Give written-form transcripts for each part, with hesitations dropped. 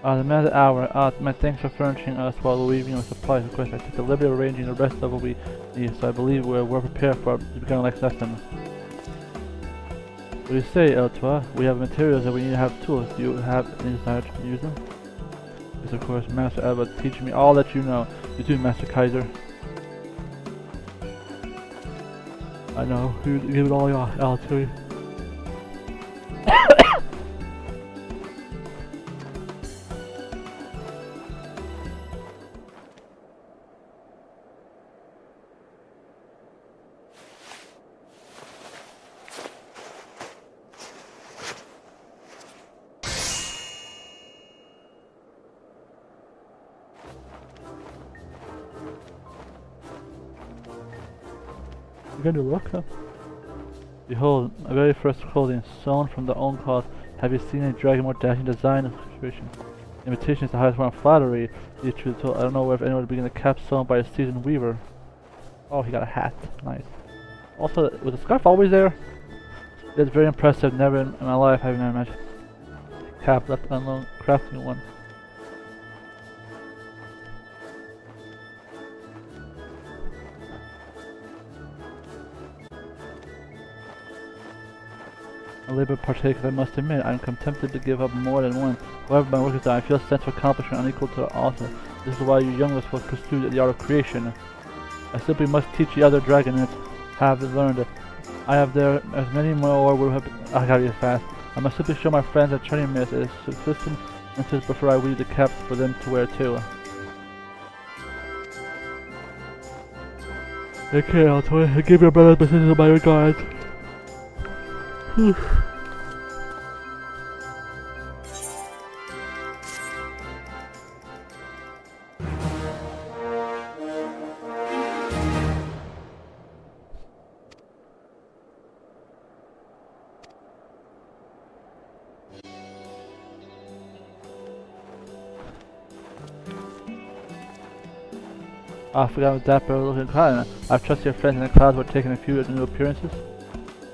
The man of the hour. My thanks for furnishing us while leaving with supplies. Of course, I took the liberty of arranging the rest of what we need, so I believe we're well prepared for the beginning next lesson. What do you say, Eltois? We have materials and we need to have tools. Do you have any desire to use them? Yes, of course, Master Elba, teach me all that you know. You too, Master Kaiser. I know. You give it all you all to you. You're going to look? Huh? Behold, my very first clothing, sewn from the own cloth. Have you seen any dragon more dashing design and construction? Imitation is the highest form of flattery. To be truth told, I don't know if anyone would begin a cap sewn by a seasoned weaver. Oh, he got a hat. Nice. Also, was the scarf always there? It's very impressive. Never in my life have I imagined cap left alone crafting one. A labor partakers, I must admit, I am tempted to give up more than one. However, my work is done. I feel a sense of accomplishment unequal to the author. This is why you youngest will pursue the art of creation. I simply must teach the other dragons have learned. I have there as many more will have. I gotta get fast. I must simply show my friends that training myths is sufficient and before I weave the caps for them to wear too. Okay, I'll give your brother's messages of my regards. I forgot about that, but looking cloud. I've trusted your friends in the clouds were taking a few new appearances.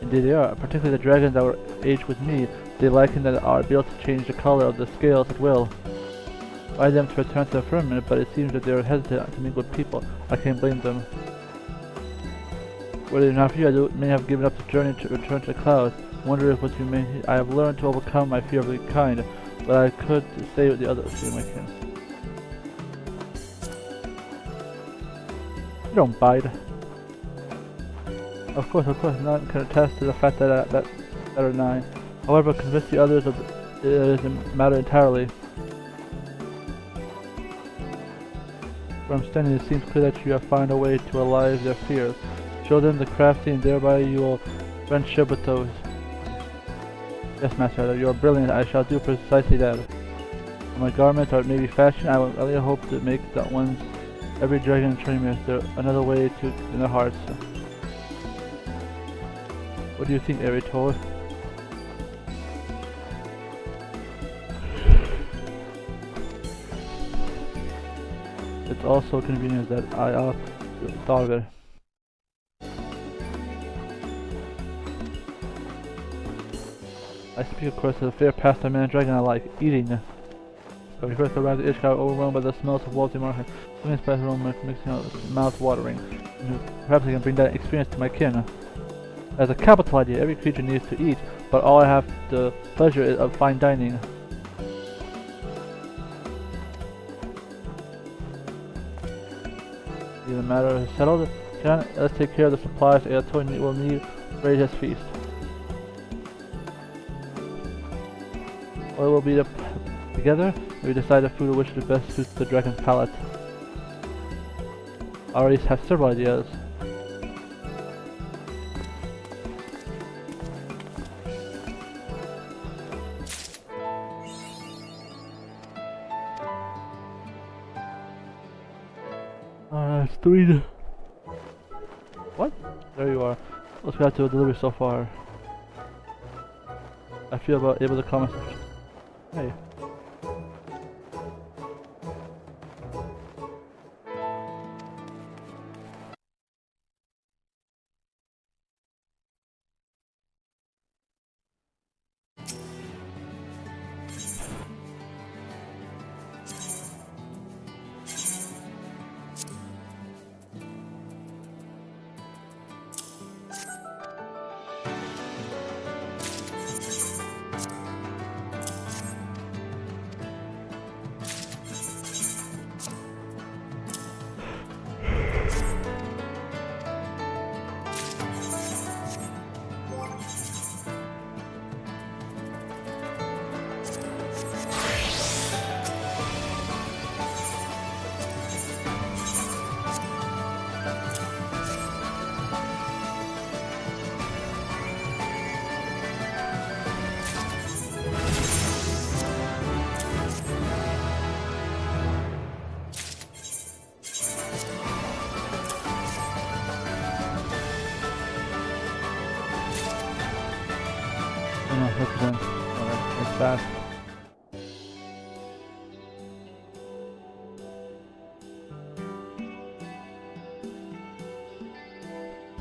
Indeed they are, particularly the dragons that were aged with me. They liken that are able to change the color of the scales at will. I wanted them to return to the firmament, but it seems that they are hesitant to mingle with people. I can't blame them. Were it not for you, I may have given up the journey to return to the clouds. I wonder if what you mean. I have learned to overcome my fear of the kind, but I could say what the others do my kin. You don't bite. Of course, none can attest to the fact that are 9. However, convince the others of it is a matter entirely. Where I'm standing, it seems clear that you have found a way to allay their fears. Show them the crafty, and thereby you will friendship with those. Yes, Master, you are brilliant. I shall do precisely that. When my garments are maybe fashion, I will only hope to make that ones every dragon and training is there another way to in their hearts. What do you think, Eritor? It's also convenient that I thought of it. I speak, of course, of the fair pastime man dragon I like, eating. But we first arrived at Ishkar, overwhelmed by the smells of Walty Market. Something spicy aroma mixing out mouth-watering. Perhaps I can bring that experience to my kin. That's a capital idea. Every creature needs to eat, but all I have the pleasure is of fine dining. The matter is settled. Kenan, let's take care of the supplies Eatoy will need to raise his feast. What will be together? We decide the food which best suits the dragon's palate. I already have several ideas. It's 3. What? There you are. Let's go to a delivery so far. I feel about able to comment. Hey. fast.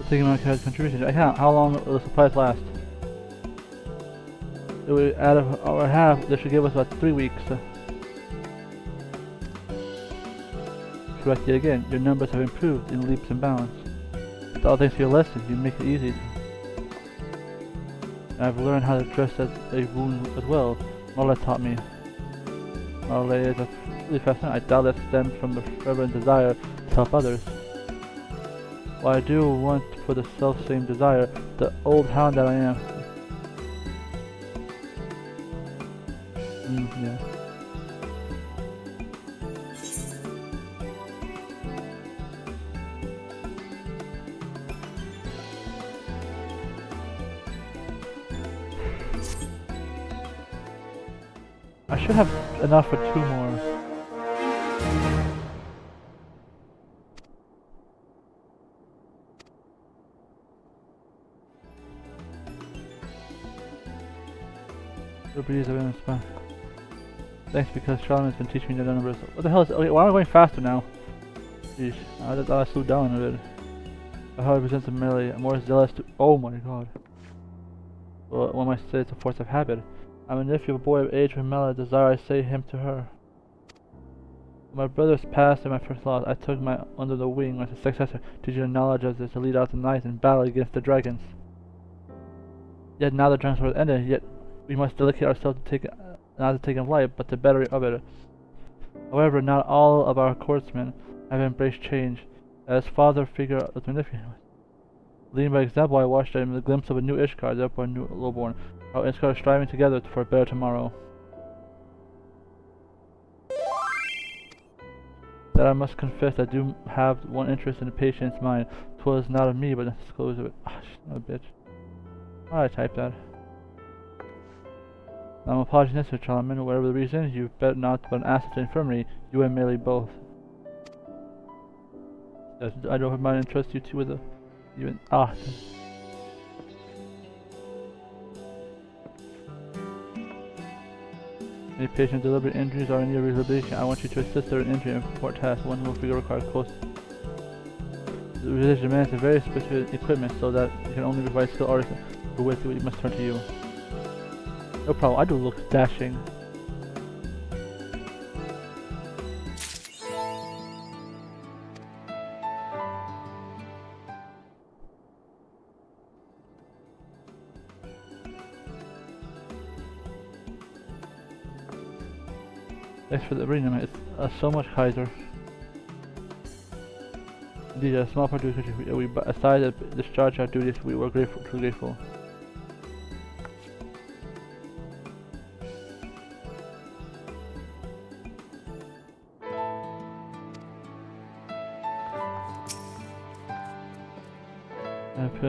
Taking my character's contribution. I count. How long will the supplies last? If we add an hour and a half, this should give us about 3 weeks. Correct yet again. Your numbers have improved in leaps and bounds. With all thanks to your lessons, you make it easy. I've learned how to dress as a wound as well. Marla taught me. Marla is a really fascinating. I doubt that stems from the fervent desire to help others. While I do want for the self-same desire, the old hound that I am. Yeah. I should have enough for 2 more. Breeze of spot. Thanks, because Charlemagne's been teaching me the numbers. What the hell is? Okay, why am I going faster now? Jeez, I thought I slowed down a bit. How it presents a melee. I'm more zealous to. Oh my god. Well, one might say it's a force of habit. I'm a nephew of a boy of age with Mela. Desire I say him to her. When my brothers passed in my first loss, I took my under the wing as a successor, teaching the knowledge of this to lead out the knights in battle against the dragons. Yet now the dragons were ended. Yet we must dedicate ourselves to take, not to taking life, but to bettering of it. However, not all of our courtsmen have embraced change. As father figure was magnificent. Leading by example, I watched him the glimpse of a new Ishkar, therefore a new lowborn. Our Ishkar are striving together for a better tomorrow. That I must confess I do have one interest in the patient's mind. 'Twas not of me, but the disclosure of it. Ah, she's not a bitch. Why did I type that? I'm apologizing, Mr. Charlemagne. Whatever the reason, you've bet not but an asset to infirmary, you and Melee both. Yes, I don't have my entrust you two with a even Any patient deliberate injuries or any rehabilitation, I want you to assist her in injury and support tasks. One will figure require close. The religion demands a very specific equipment so that you can only provide skilled artists who with you must turn to you. No problem, I do look dashing. Thanks for the Marina, it's so much, Kaiser. Indeed, a small part of we aside the discharge our duties, we were grateful, truly grateful.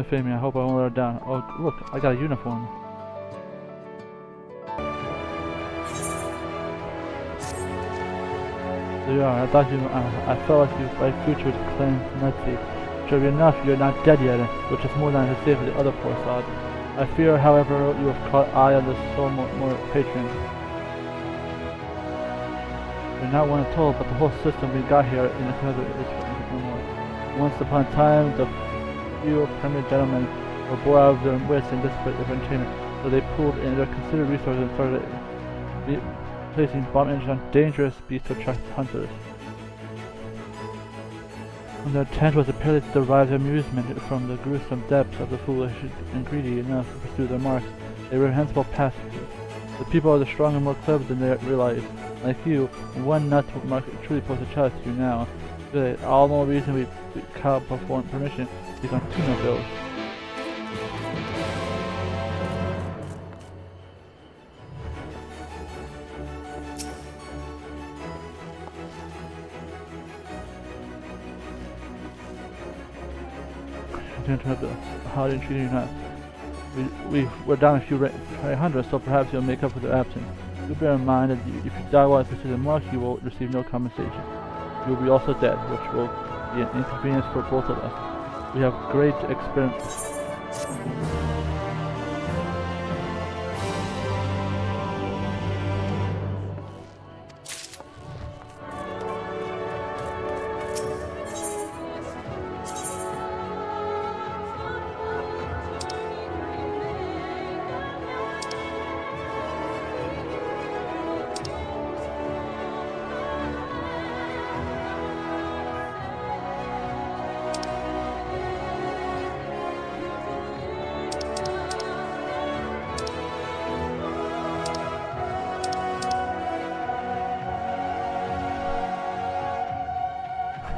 I hope I won't let her down. Oh, look, I got a uniform. There you are. I thought you. I felt like my future was claimed Nazi. Sure enough, you're not dead yet, which is more than I could say for the other poor sod. I fear, however, you have caught eye on the soul more patron. You're not one at all, but the whole system we got here in this country is no more. Once upon a time, the few permanent gentlemen were bored out of their wits and desperate of entertainment, so they pooled in their considered resources and started placing bomb engines on dangerous beasts to attract hunters. And their intent was apparently to derive amusement from the gruesome depths of the foolish and greedy enough to pursue their marks. A reprehensible past. The people are the strong and more clever than they realize. Like you, one nut mark truly poses a challenge to you now. Really, all the more reason we cannot perform permission to become two nobles. How did you not? We're down a few hundred, so perhaps you'll make up for their absence. Do bear in mind that if you die while pursuing the mark, you will receive no compensation. You will be also dead, which will be an inconvenience for both of us. We have great experience.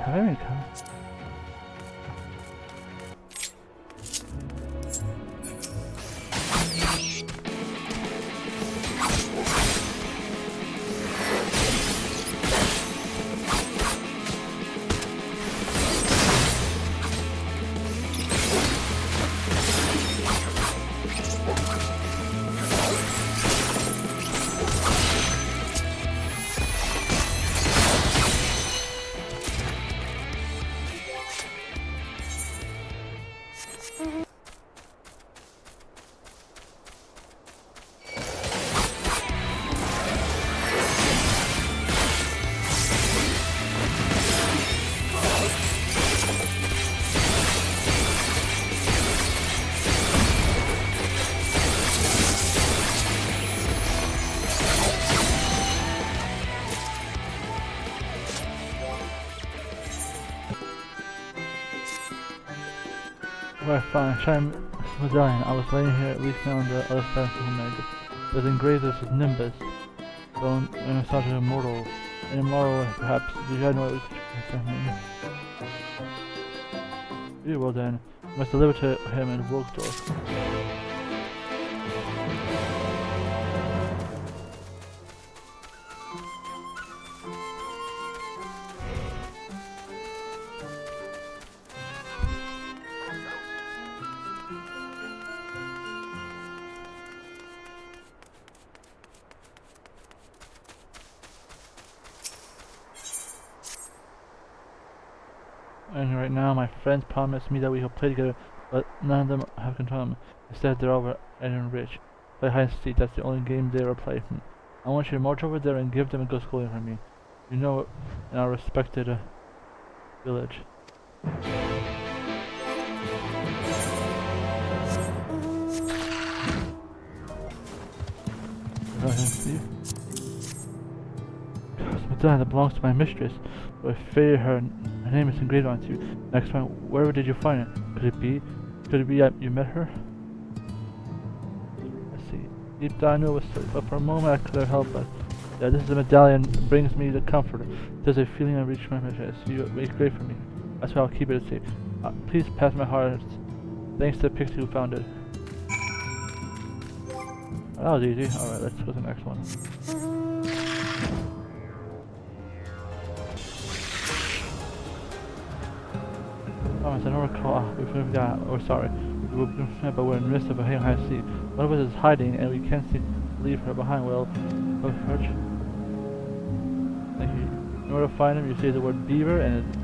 tiring car. Alright, fine. Shine medallion. I was laying here, at least now on the other side of the homemade. It was engraved as a nimbus. So, it's not immortal. And immortal, perhaps. Did you have no way to me? Very well then. You must deliver to him in Wilkesdorf. And right now, my friends promised me that we could play together, but none of them have control of me. Instead, they're over and rich. Play hide and seek, that's the only game they ever play. I want you to march over there and give them a good schooling from me. You know, in our respected village. That belongs to my mistress. So I fear her name is engraved onto you. Next time, where did you find it? Could it be that you met her? Let's see. Deep down I knew it was safe, but for a moment I could have helped but yeah, this is a medallion that brings me the comfort. There's a feeling I reached my mistress. You make great for me. That's why I'll keep it safe. Please pass my heart. Thanks to the pixie who found it. That was easy. Alright, let's go to the next one. I don't recall if we got, or sorry, but we're in the midst of a high sea. One of us is hiding and we can't seem to leave her behind. Well, thank you. In order to find him, you say the word beaver and it's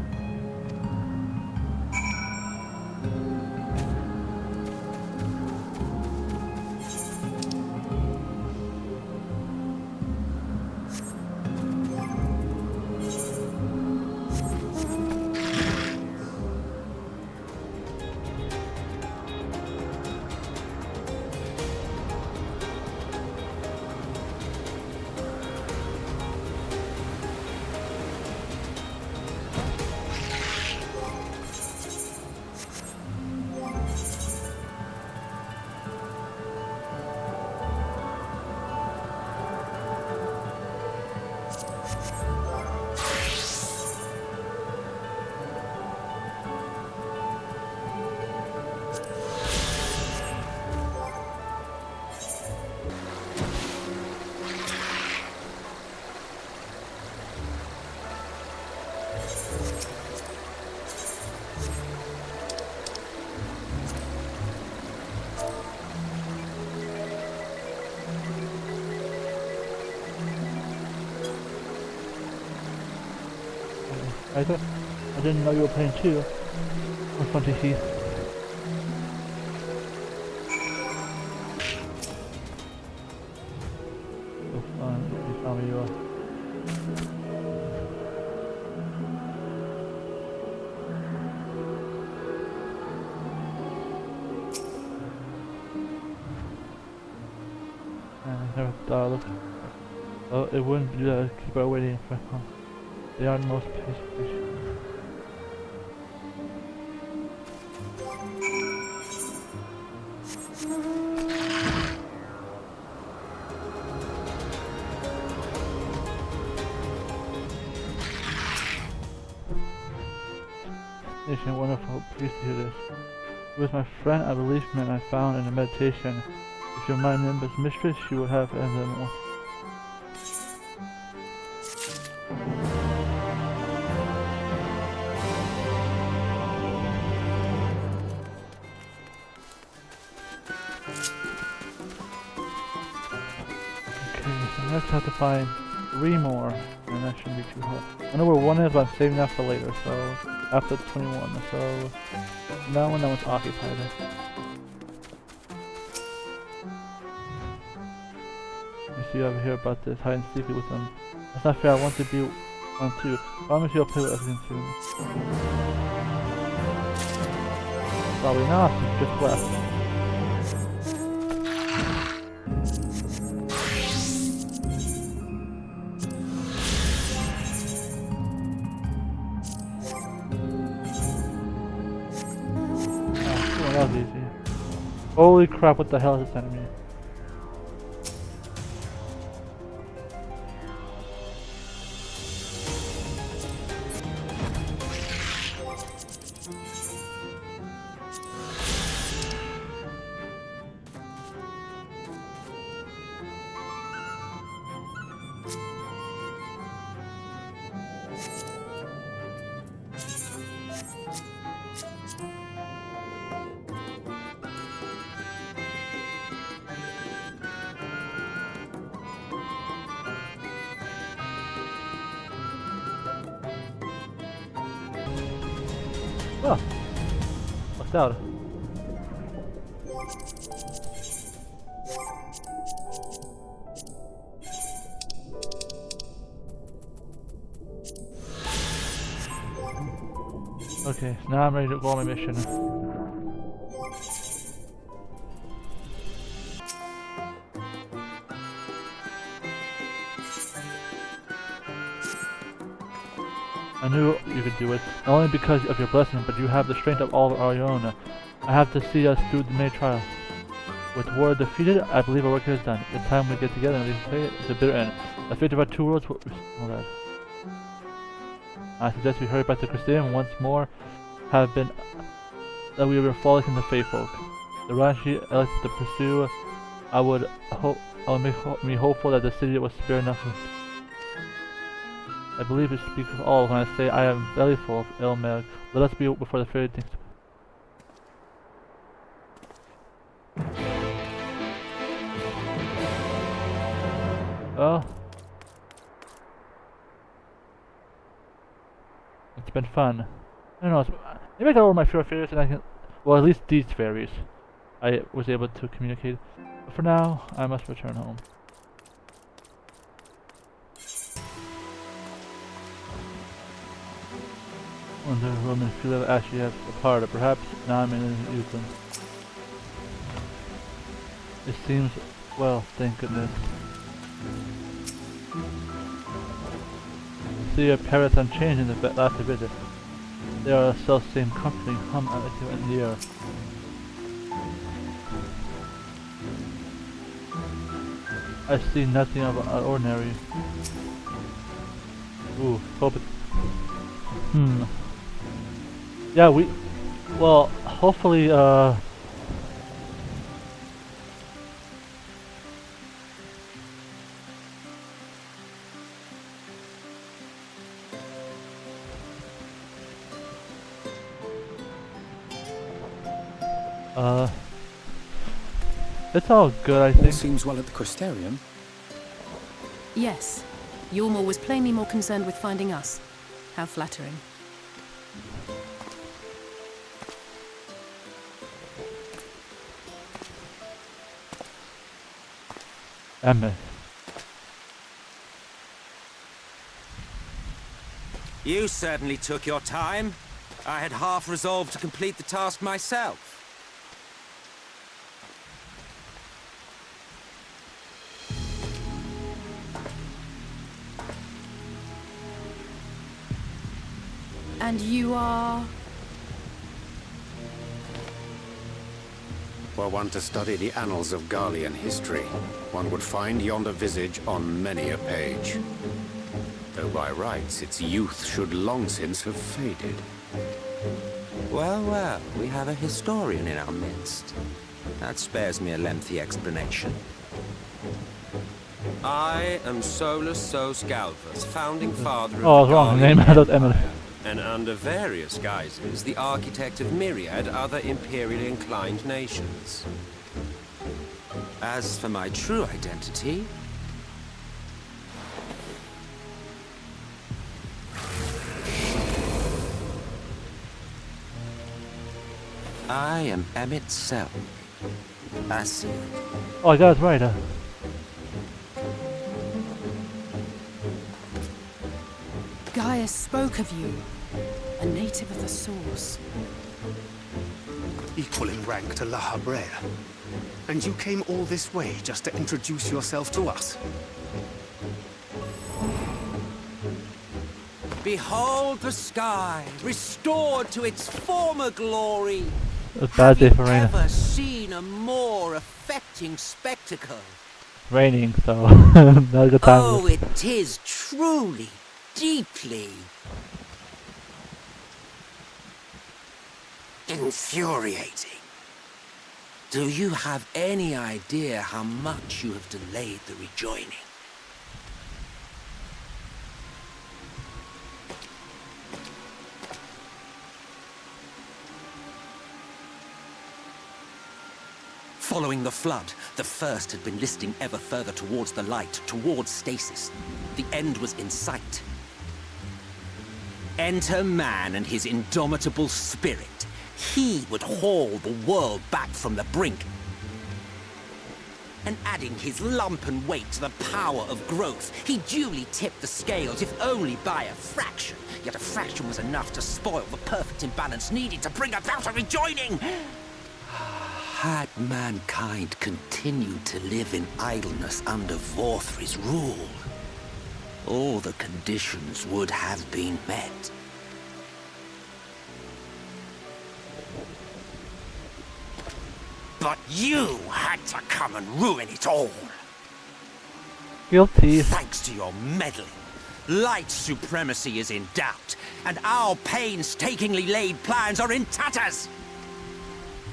I didn't know you were playing too. What fun to see. So fun, you found me you are. I never thought look. Oh, it wouldn't do that, keep her waiting for him. They are the most patient. Nation, wonderful. Pleased to hear this. He was my friend, I believe, man. I found in a meditation. If you're my Nimbus mistress, you would have ended one. Next, I have to find 3 more, and that shouldn't be too hard. I know where one is, but I'm saving that for later, so after 21, so that one's occupied. You see over here about this hide and seek with them. That's not fair, I want to be one too. Promise you'll play with us again soon. Probably not, it's just left. That was easy. Holy crap, what the hell is this enemy? Oh, locked out. Okay, now I'm ready to go on my mission. I knew you could do it, not only because of your blessing, but you have the strength of all our own. I have to see us through the May trial. With war defeated, I believe our work here is done. It's time we get together and say it's a bitter end. The fate of our 2 worlds will all that. I suggest we hurry back to Christian once more have been that we were following the faithful. The Ranchi elected to pursue. I would make me hopeful that the city was spare enough. I believe it speaks of all when I say I am belly full of ill milk. Let us be before the fairy things. Well, it's been fun. I don't know, maybe I got over my fear of fairies and I can, well, at least these fairies I was able to communicate. But for now, I must return home. When the Roman field actually has a part of perhaps now I'm in use them. It seems, well, thank goodness. The city of Paris unchanged in the last visit. They are a self-same comforting hum in the air. I see nothing of ordinary. Ooh, hope it. Yeah, well, hopefully, it's all good, I think. All seems well at the Crystarium. Yes. Ylmor was plainly more concerned with finding us. How flattering. Emma. You certainly took your time. I had half resolved to complete the task myself. And you are... Were one to study the annals of Garlean history, one would find yonder visage on many a page. Though by rights its youth should long since have faded. Well, well, we have a historian in our midst. That spares me a lengthy explanation. I am Solus Sos Galvus, founding father of Oh, the wrong Garlian name. I thought Emily. Empire, and under various guises, the architect of myriad other imperially inclined nations. As for my true identity, I am Emmett Self. Asir. Oh, I got it right. Gaia spoke of you, a native of the Source. Equal in rank to La Habrea. And you came all this way just to introduce yourself to us? Behold the sky, restored to its former glory. A bad day for Have you Reina. ever seen a more affecting spectacle? Raining, so not a good time. Oh, it is truly, deeply infuriating. Do you have any idea how much you have delayed the rejoining? Following the flood, the First had been listing ever further towards the light, towards stasis. The end was in sight. Enter man and his indomitable spirit. He would haul the world back from the brink. And adding his lumpen weight to the power of growth, he duly tipped the scales, if only by a fraction. Yet a fraction was enough to spoil the perfect imbalance needed to bring about a rejoining. Had mankind continued to live in idleness under Vorthri's rule, all the conditions would have been met. But you had to come and ruin it all. Guilty. Thanks to your meddling, light supremacy is in doubt, and our painstakingly laid plans are in tatters.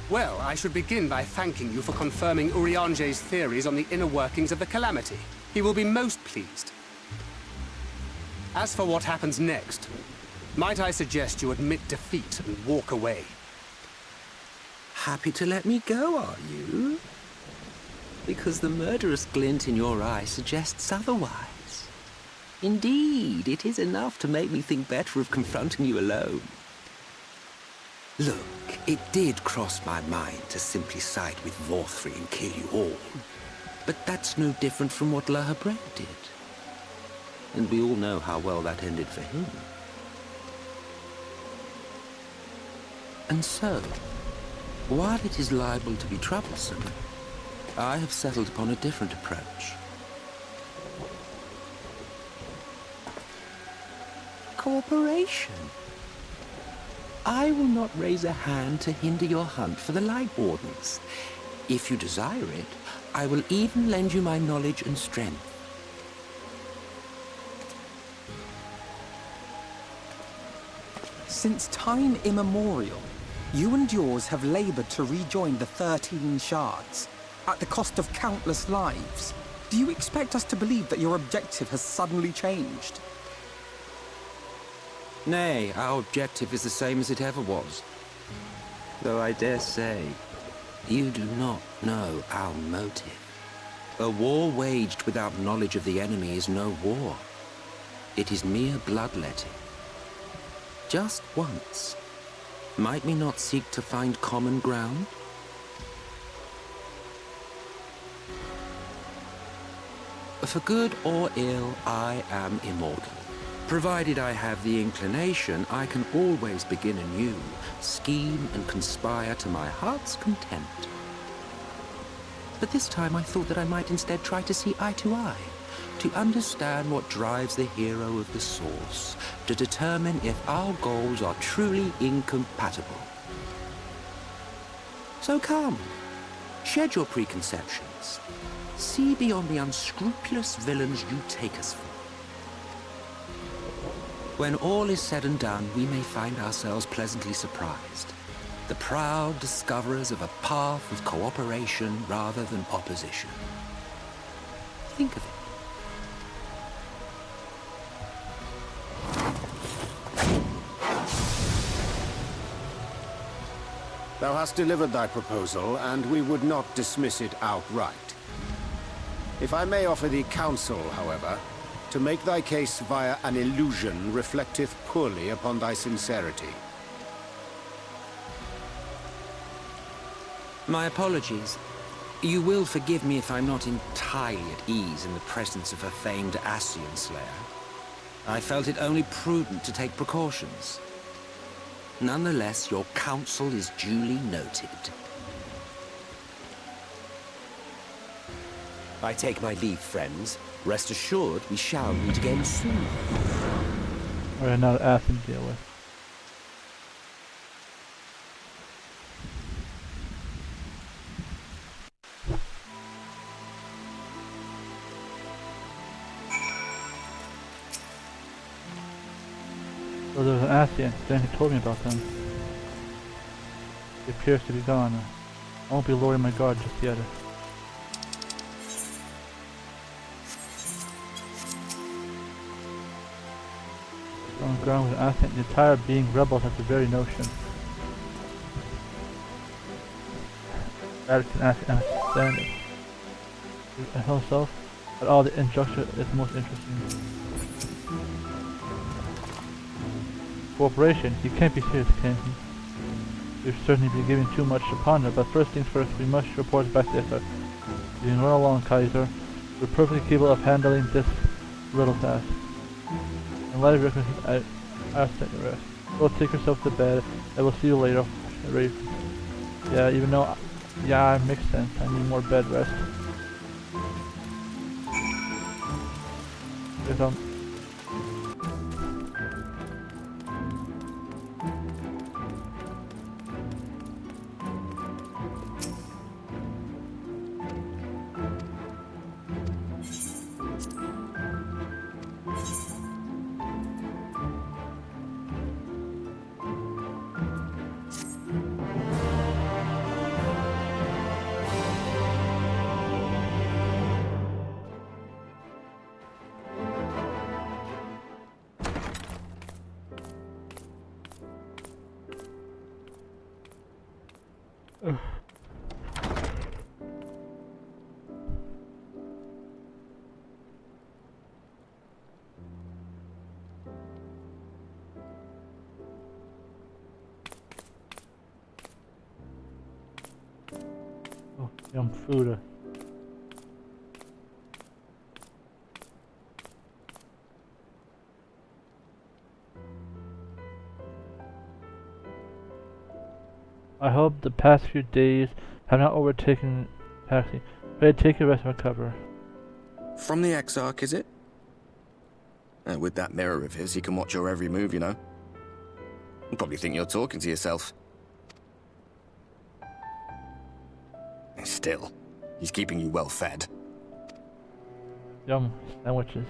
Well, I should begin by thanking you for confirming Urianger's theories on the inner workings of the Calamity. He will be most pleased. As for what happens next, might I suggest you admit defeat and walk away? Happy to let me go, are you? Because the murderous glint in your eye suggests otherwise. Indeed, it is enough to make me think better of confronting you alone. Look, it did cross my mind to simply side with Vorthri and kill you all. But that's no different from what La Habrea did. And we all know how well that ended for him. And so, while it is liable to be troublesome, I have settled upon a different approach. Cooperation. I will not raise a hand to hinder your hunt for the Light Wardens. If you desire it, I will even lend you my knowledge and strength. Since time immemorial, you and yours have labored to rejoin the 13 shards, at the cost of countless lives. Do you expect us to believe that your objective has suddenly changed? Nay, our objective is the same as it ever was. Though I dare say, you do not know our motive. A war waged without knowledge of the enemy is no war. It is mere bloodletting. Just once, might we not seek to find common ground? For good or ill, I am immortal. Provided I have the inclination, I can always begin anew, scheme and conspire to my heart's content. But this time I thought that I might instead try to see eye to eye, to understand what drives the hero of the Source, to determine if our goals are truly incompatible. So come, shed your preconceptions. See beyond the unscrupulous villains you take us for. When all is said and done, we may find ourselves pleasantly surprised. The proud discoverers of a path of cooperation rather than opposition. Think of it. Thou hast delivered thy proposal, and we would not dismiss it outright. If I may offer thee counsel, however, to make thy case via an illusion reflecteth poorly upon thy sincerity. My apologies. You will forgive me if I'm not entirely at ease in the presence of a famed Ascian slayer. I felt it only prudent to take precautions. Nonetheless, your counsel is duly noted. I take my leave, friends. Rest assured, we shall meet again soon. Alright, now Athens to deal with. So there's an Ascian. Then he told me about them. He appears to be gone. I won't be lowering my guard just yet. On the ground with an Ascian, the entire being rebels at the very notion. That can understand it. Himself, but all the injustice is most interesting. Cooperation. You can't be serious, can you? We've certainly been giving too much to ponder, but first things first, we must report back to XIV. You can run along, Kaiser. We're perfectly capable of handling this little task. In light of your questions, I'll set you rest. Go take yourself to bed, and we'll see you later. Yeah, even though... Yeah, it makes sense. I need more bed rest. Here's Yum food. I hope the past few days have not overtaken taxi. But take a rest and recover. From the Exarch, is it? With that mirror of his, he can watch your every move, you know. You'll probably think you're talking to yourself. Still, he's keeping you well fed. Yum, sandwiches.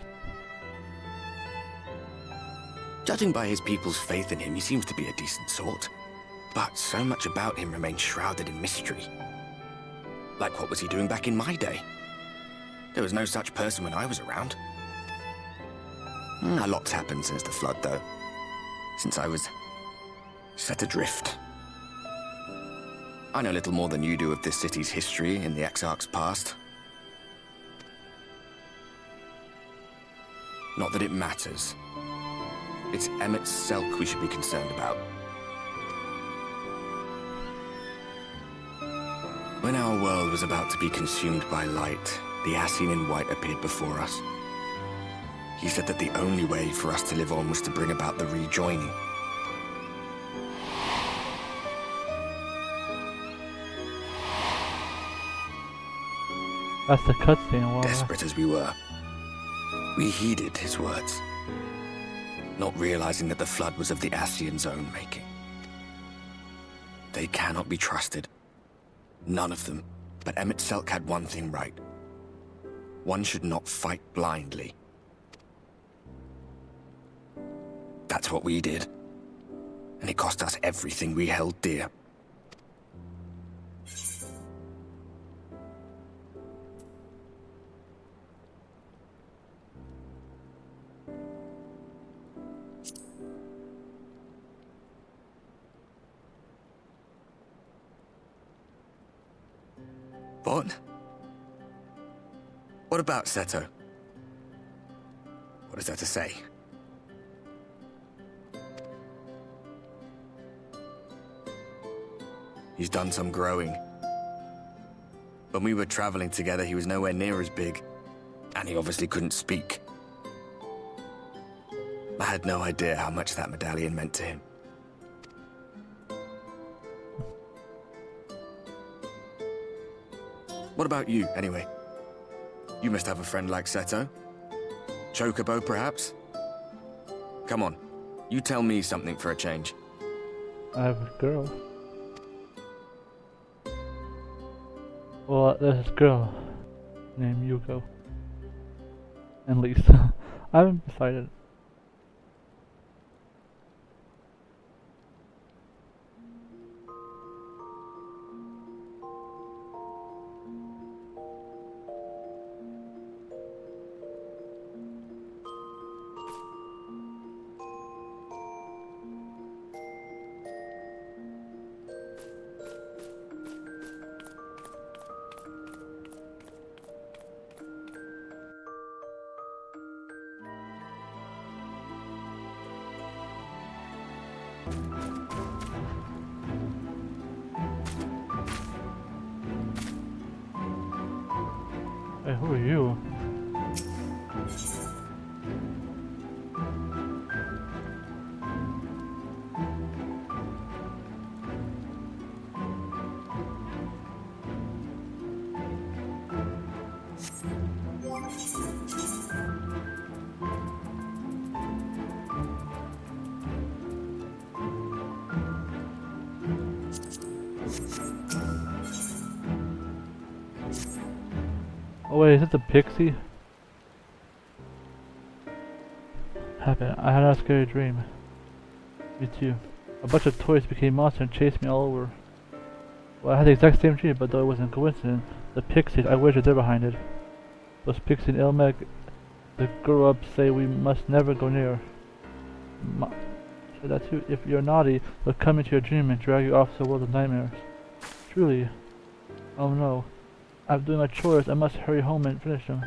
Judging by his people's faith in him, he seems to be a decent sort. But so much about him remains shrouded in mystery. Like what was he doing back in my day? There was no such person when I was around. A lot's happened since the flood, though. Since I was set adrift. I know little more than you do of this city's history in the Exarch's past. Not that it matters. It's Emmet Selk we should be concerned about. When our world was about to be consumed by light, the Ascian in white appeared before us. He said that the only way for us to live on was to bring about the rejoining. That's the cutscene. Wow. Desperate as we were, we heeded his words, not realizing that the flood was of the Ascian's own making. They cannot be trusted. None of them. But Emmet Selk had one thing right. One should not fight blindly. That's what we did. And it cost us everything we held dear. What? What about Seto? What is there to say? He's done some growing. When we were traveling together, he was nowhere near as big. And he obviously couldn't speak. I had no idea how much that medallion meant to him. What about you, anyway? You must have a friend like Seto? Chocobo, perhaps? Come on, you tell me something for a change. I have a girl. Well, there's this girl named Yuko. And Lisa. I haven't decided. Hey, who are you? Oh wait, is it the pixie? Happened. I had a scary dream. Me too. A bunch of toys became monsters and chased me all over. Well, I had the exact same dream, but though it wasn't a coincidence, the pixies, I wish they're behind it. Those pixies in Ilmec that grew up say we must never go near. So that too, if you're naughty, they'll come into your dream and drag you off to the world of nightmares. Truly. Oh no. I'm doing my chores, I must hurry home and finish them.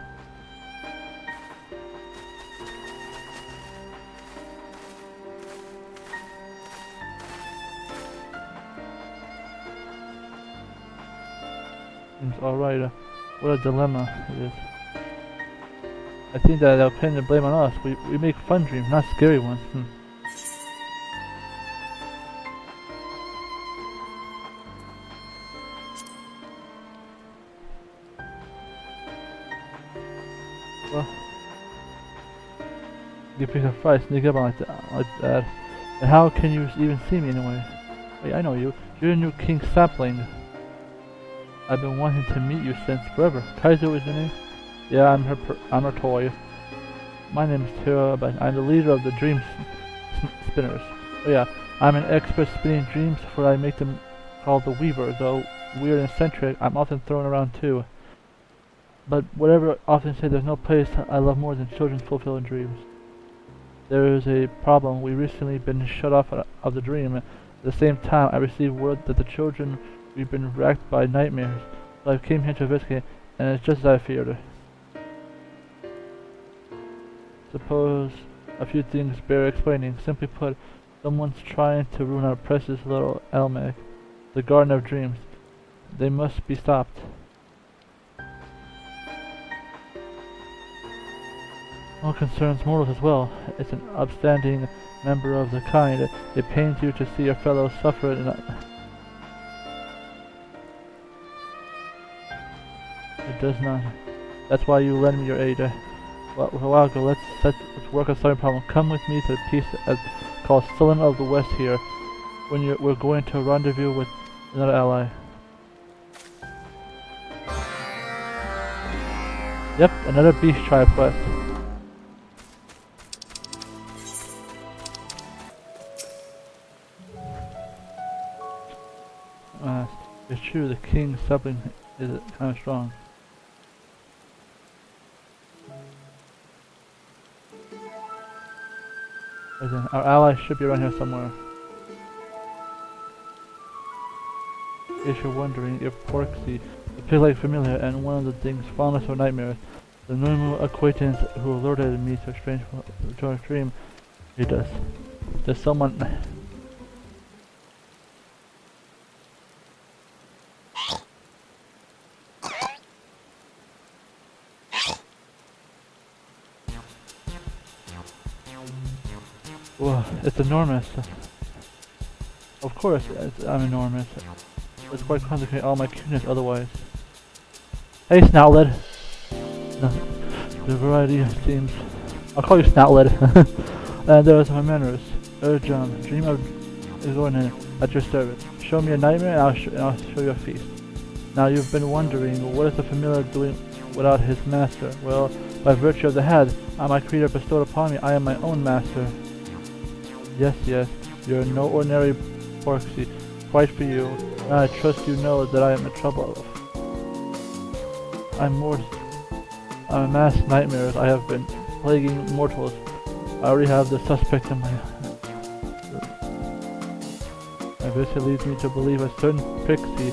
Seems alright, what a dilemma it is. I think that they'll pin the blame on us. We make fun dreams, not scary ones. Well, you pick a fight, sneak up on like that. And how can you even see me anyway? Wait, I know you. You're the new King Sapling. I've been wanting to meet you since forever. Kaiser was your name? Yeah, I'm her toy. My name is Tira, but I'm the leader of the Dream Spinners. Oh yeah, I'm an expert spinning dreams, for I make them called the Weaver. Though weird and eccentric, I'm often thrown around too. But whatever often say, there's no place I love more than children's fulfilling dreams. There is a problem. We recently been shut off of the dream. At the same time, I received word that the children we've been racked by nightmares. So I came here to investigate, and it's just as I feared. Suppose a few things bear explaining. Simply put, someone's trying to ruin our precious little Elmec, the Garden of Dreams. They must be stopped. All concerns mortals as well. It's an upstanding member of the kind. It pains you to see your fellows suffer and it does not. That's why you lend me your aid. Well, a while ago, let's work on solving problem. Come with me to the piece called Sullen of the West here. We're going to rendezvous with another ally. Yep, another beast tribe quest. It's true, the king's sapling is kind of strong. Listen, our allies should be around here somewhere. In case you're wondering, if Porksy, the pig-like familiar, and one of the thing's fondness for nightmares, the normal acquaintance who alerted me to a strange dream, he does. There's someone. Well, it's enormous. Of course, I'm enormous. It's quite concentrate all my cuteness otherwise. Hey, Snoutlet! No, the variety seems... I'll call you Snoutlet. And there's my manners. John, dream of going in at your service. Show me a nightmare and I'll show you a feast. Now you've been wondering, what is the familiar doing without his master? Well, by virtue of the head my creator bestowed upon me, I am my own master. Yes, you're no ordinary Porksy. Quite for you. And I trust you know that I am in trouble. I'm a mass nightmares. I have been plaguing mortals. I already have the suspect in my this leads me to believe a certain pixie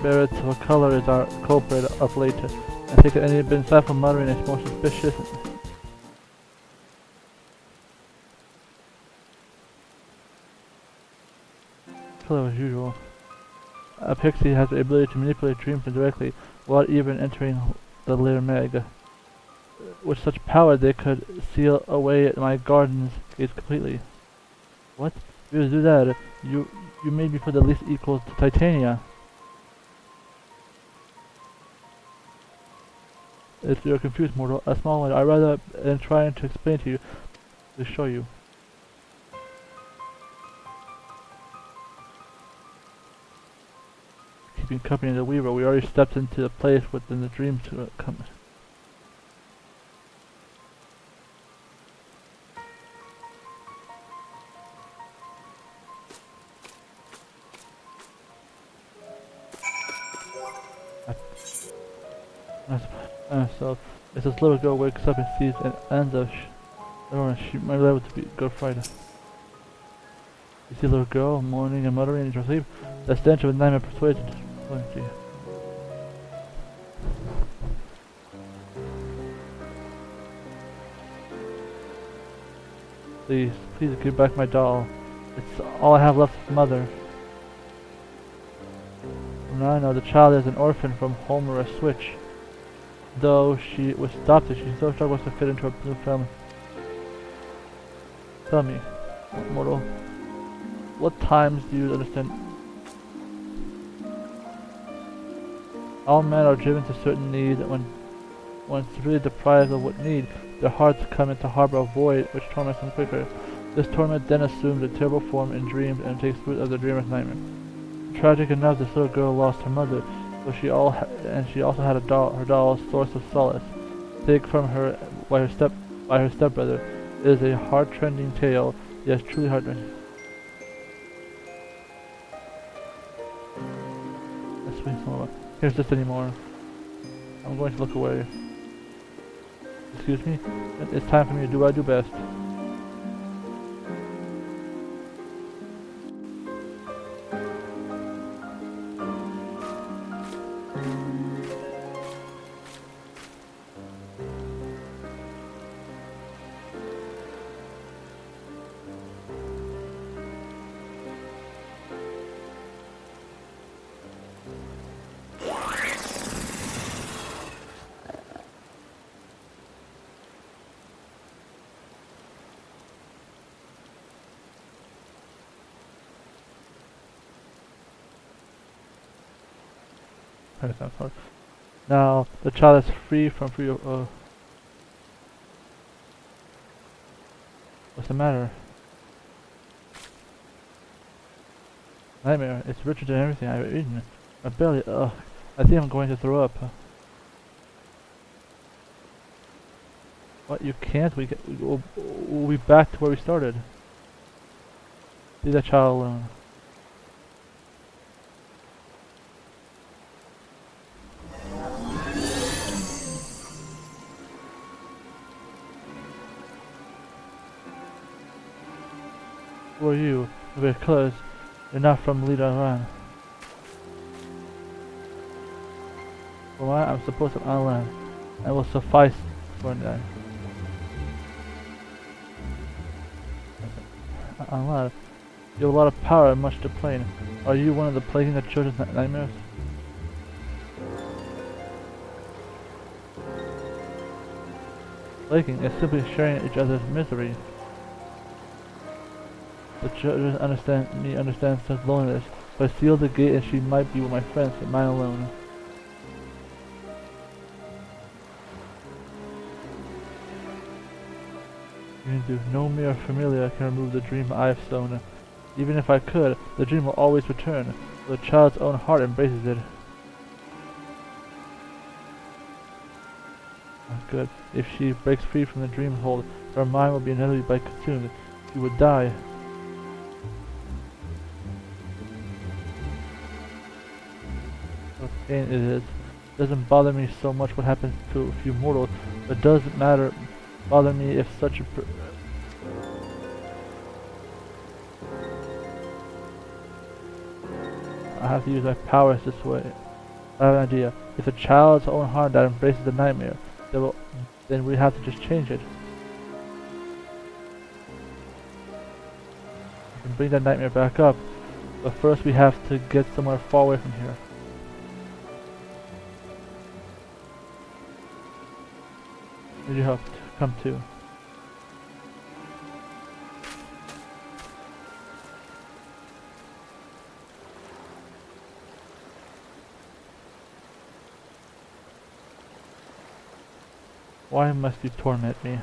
Barrett's color is our culprit of late. I think that any been aside from muttering is more suspicious. Color as usual. A pixie has the ability to manipulate dreams indirectly without even entering the lair meg. With such power they could seal away my garden's gates completely. What? You do that? You made me put the least equal to Titania. If you're confused, mortal, a small one, I'd rather than trying to explain to you, to show you. Keeping company to the Weaver, we already stepped into the place within the dream to come. So, as this little girl wakes up and sees an ambush, she might be able to be Good Friday. You see a little girl moaning and muttering in her sleep. The stench of a nightmare persuaded. Please give back my doll. It's all I have left of Mother. Now I know the child is an orphan from home or a switch. Though she was adopted, she still struggles to fit into her new family. Tell me, mortal, what times do you understand? All men are driven to certain needs, and when severely deprived of what need, their hearts come into harbor a void which torments them quicker. This torment then assumes a terrible form in dreams and takes root of the dreamer's nightmare. Tragic enough, this little girl lost her mother. So she also had a doll, her doll's source of solace, taken from her by her stepbrother. It is a heart-rending tale, yes, truly heart-rending. Let's wait some more. Here's this anymore. I'm going to look away. Excuse me? It's time for me to do what I do best. Now, the child is free from what's the matter? Nightmare, it's richer than everything I've eaten. My belly, I think I'm going to throw up. What, you can't? We'll be back to where we started. Leave that child alone. Who are you? Because you're not from Lida Iran. For why I'm supposed to be on land. And will suffice for that. On land. You have a lot of power and much to play. Are you one of the plaguing the children's nightmares? Plaguing is simply sharing each other's misery. The children understand such loneliness. So I sealed the gate and she might be with my friends, but mine alone. No mere familiar can remove the dream I have sown. Even if I could, the dream will always return. The child's own heart embraces it. Good. If she breaks free from the dream hold, her mind will be inevitably consumed. She would die. What pain it is. It doesn't bother me so much what happens to a few mortals, but it does bother me if such a I have to use my powers this way. I have an idea. If a child's own heart that embraces the nightmare, then we have to just change it. We can bring that nightmare back up, but first we have to get somewhere far away from here. Need your help to come too. Why must you torment me?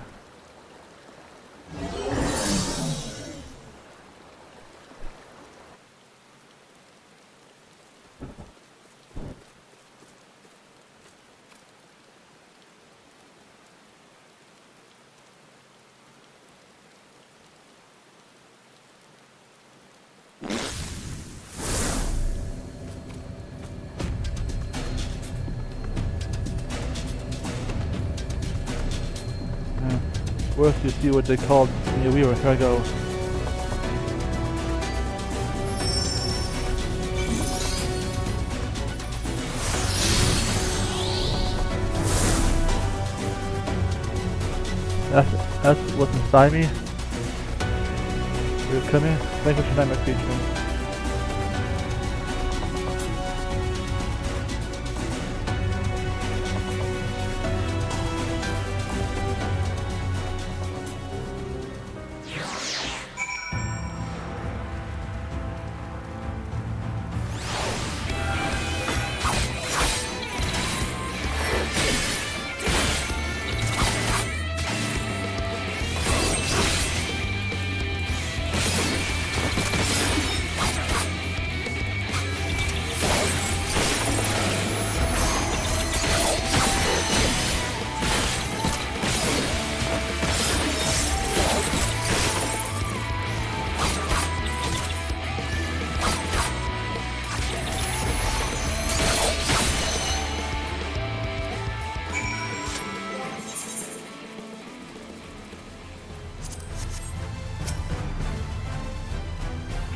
Worth you see what they called me a weaver. Here I go. That's what's inside me. You're coming. Vanquish your nightmare creature.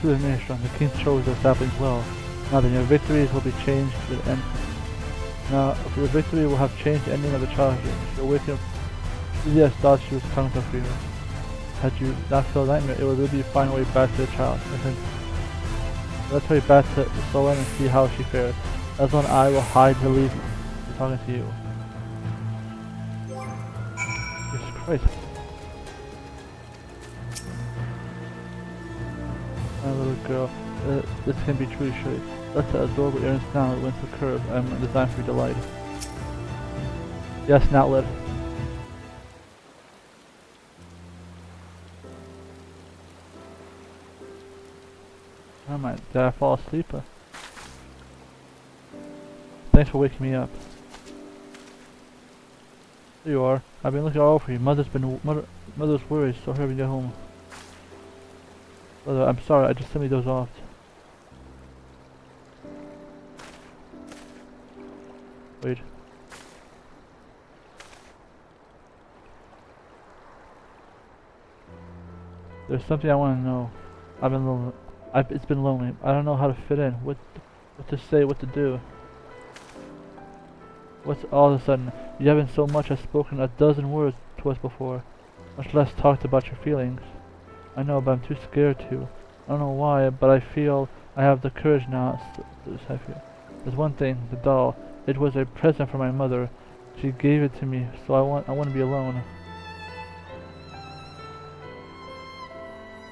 The minister, the king chose the saplings well. Now then, your victories will be changed to the end. Now, your victory will have changed the ending of the child here. She'll wake up. Yes, thought she was coming to free her. Had you not felt nightmare, it would really find a way back to the child. I think. Let's hurry back to Solon and see how she fares. That's when I will hide the lead to talking to you. Jesus Christ. My little girl, this can be truly surely. Let the adorable earrings now went to curve. I'm designed for your delight. Yes, now let. Oh my, did I fall asleep? Thanks for waking me up. There you are. I've been looking all over you. Mother's worried, so hurry and get home. I'm sorry, I just simply dozed off. Wait. There's something I want to know. I've been lonely. It's been lonely. I don't know how to fit in. What to say, what to do. What's all of a sudden? You haven't so much as spoken a dozen words to us before, much less talked about your feelings. I know, but I'm too scared to. I don't know why, but I feel I have the courage now. There's one thing, the doll. It was a present from my mother. She gave it to me, so I want to be alone.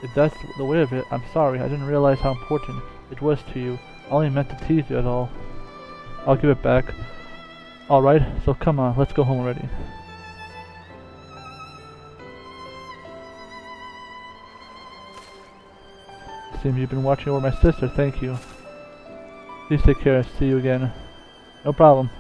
If that's the way of it, I'm sorry. I didn't realize how important it was to you. I only meant to tease you at all. I'll give it back. Alright, so come on, let's go home already. Seems you've been watching over my sister, thank you. Please take care, see you again. No problem.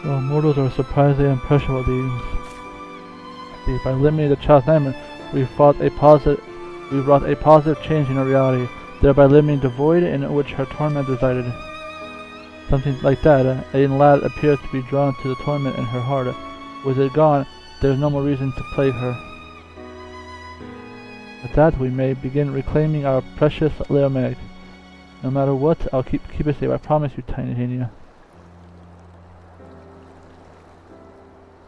Well, mortals are surprisingly impressionable beings. See, by limiting the child's nightmare, we brought a positive change in her reality, thereby limiting the void in which her torment resided. Something like that, a young lad appears to be drawn to the torment in her heart. With it gone, there is no more reason to plague her. With that, we may begin reclaiming our precious little Meg. No matter what, I'll keep it safe. I promise you, Tiny Genia.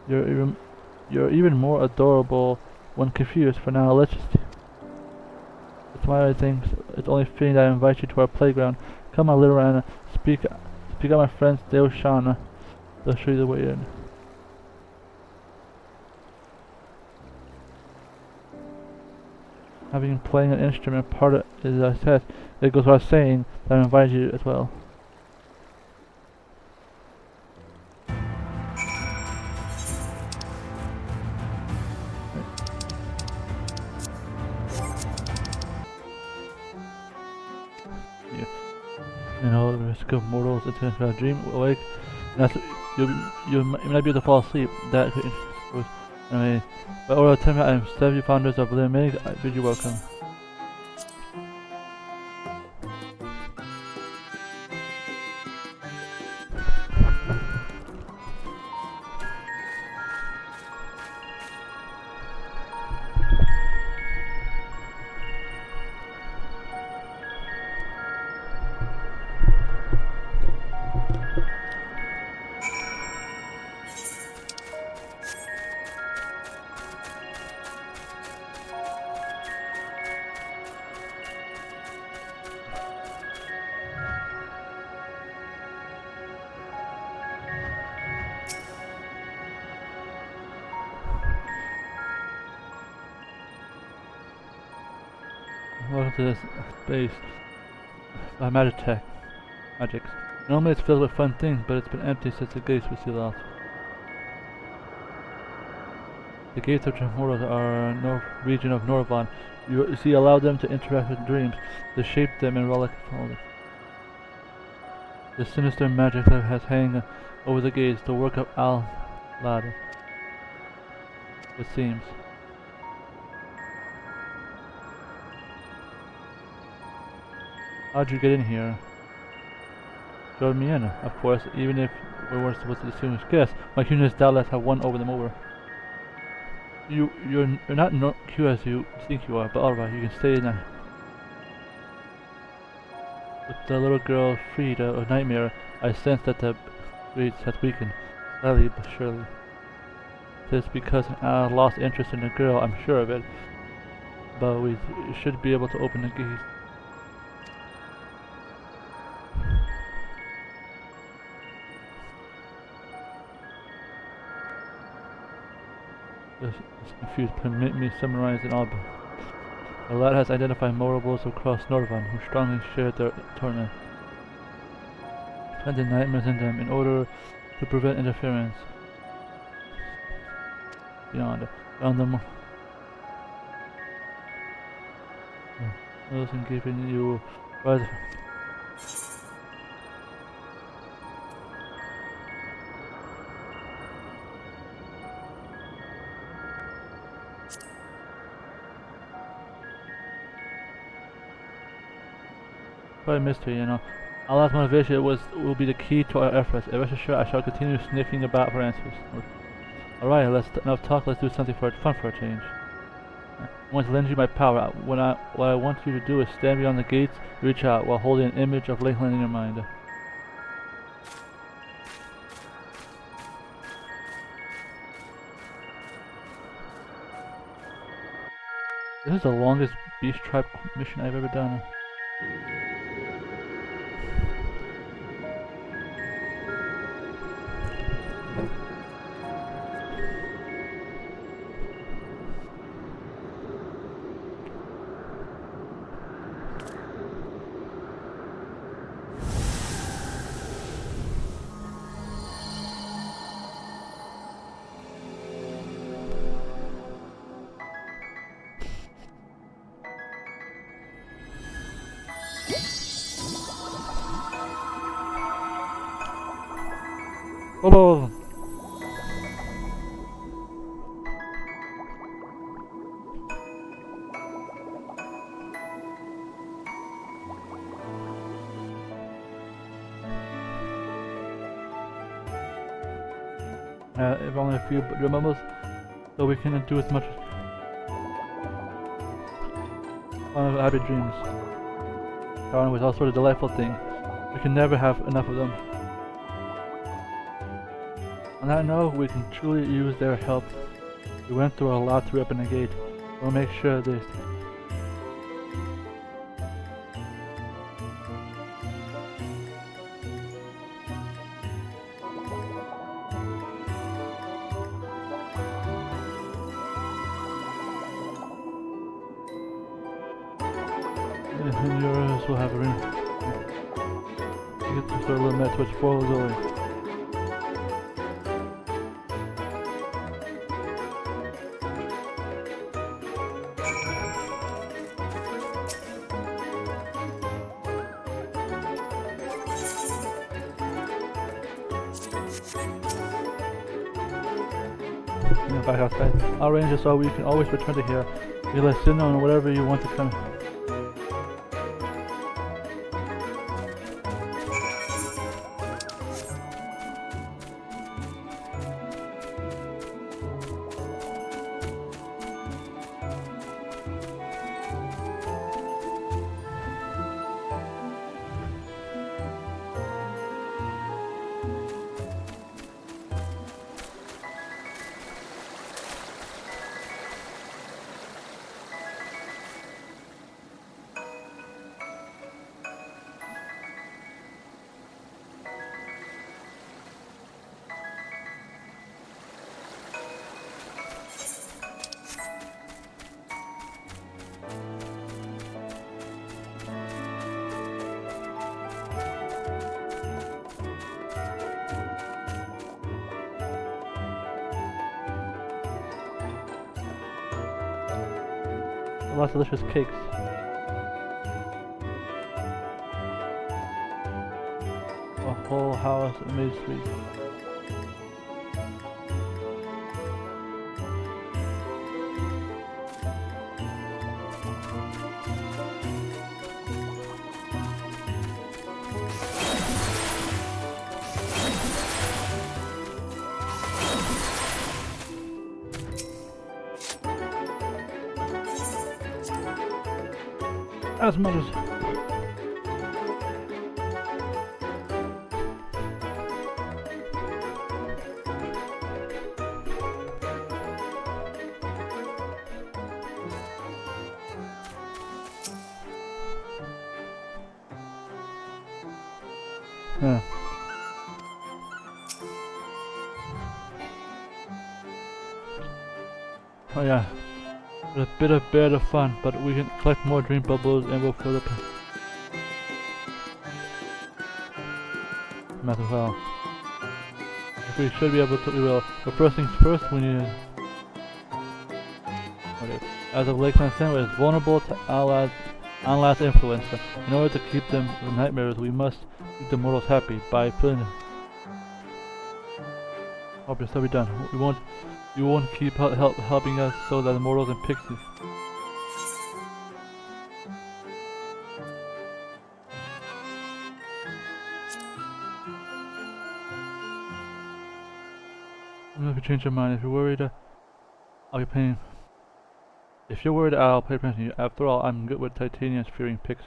You're even more adorable when confused. For now, let's just... That's why I think it's only fitting that I invite you to our playground. Come on, little Anna. Speak up, my friends, Dale Shauna. They'll show you the way in. Having playing an instrument part of it, as I said, it goes without saying that I invited you as well. You know, the risk of mortals into a dream awake. And that's you might be able to fall asleep. That could suppose. Anyway, by order of 10 I'm 70 founders of Little Meg. I bid you welcome. Welcome to this space by magics. Normally it's filled with fun things, but it's been empty since the gates were sealed off. The gates of Mortals are a region of Norvon. You see, allow them to interact with dreams, to shape them in relic form. The sinister magic that has hanging over the gates, the work of Al-Lad, it seems. How'd you get in here? Showed me in, of course, even if we weren't supposed to assume guess. My cuteness doubtless have won them over. You're not cute as you think you are, but alright, you can stay in there. With the little girl freed of nightmare, I sense that the breach has weakened, slowly but surely. It is because I lost interest in the girl, I'm sure of it. But we should be able to open the gate. This is confused. Permit me to summarize in all. The lad has identified mortals across Norvon who strongly share their torment, planting nightmares in them in order to prevent interference. Beyond them, those in giving you rise. quite a mystery, you know. Our last motivation will be the key to our efforts. Rest assured, I shall continue sniffing about for answers. Alright, enough talk. Let's do something fun for a change. I want to lend you my power. What I want you to do is stand beyond the gates, reach out while holding an image of Lakeland in your mind. This is the longest Beast Tribe mission I've ever done. Follow! If only a few remembers, so we can do as much fun of happy dreams. Starting with all sorts of delightful things. We can never have enough of them. On that note, we can truly use their help. We went through a lot to reopen the gate. We'll make sure this. And yours will have a ring. You get to start a little match which follows away. Back outside. Our range is so we can always return to here. You let us in on whatever you want to come. Lots of delicious cakes. A whole house made sweet. As much as yeah. Oh yeah. A bit of fun, but we can collect more dream bubbles and we'll fill up matter well. If we should be able to, we will. But first things first, we need okay. As of Lakeland Center is vulnerable to Allies influence. In order to keep them from nightmares, we must keep the mortals happy by filling them. Hope this will be done. You won't keep helping us so that the mortals and pixies. If you change your mind, if you're worried, I'll be paying. If you're worried, I'll pay attention to you. After all, I'm good with titanium fearing picks.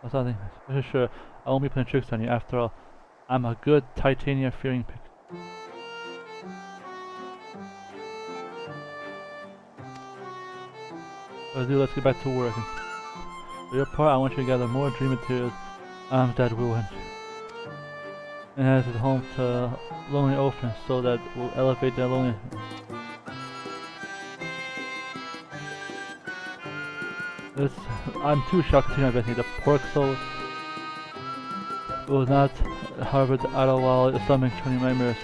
That's nothing. For sure, I won't be playing tricks on you. After all, I'm a good titanium fearing pick. Let's get back to work. For your part, I want you to gather more dream materials that will enhance his home to lonely orphans so that will elevate their loneliness. I'm too shocked to continue investing. The pork soul will not, however, idle while stomach turning nightmares.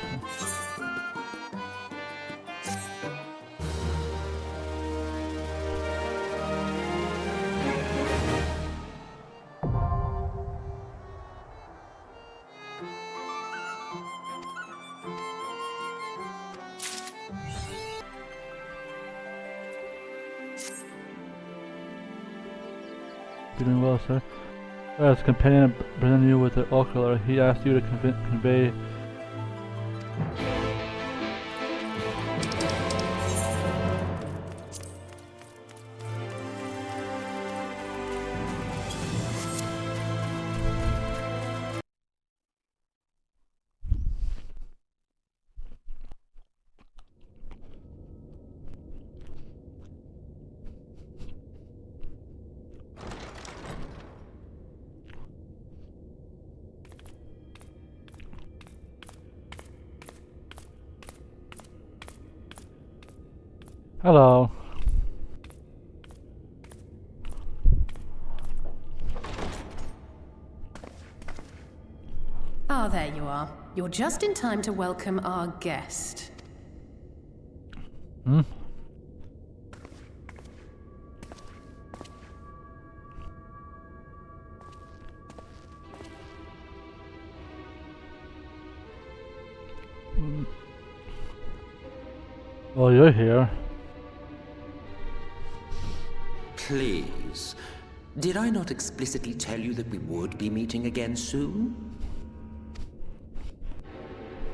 You're doing well, sir. As companion presented you with the ocular, he asked you to convey hello. Ah, there you are. You're just in time to welcome our guest. Hmm? Well, you're here. Please. Did I not explicitly tell you that we would be meeting again soon?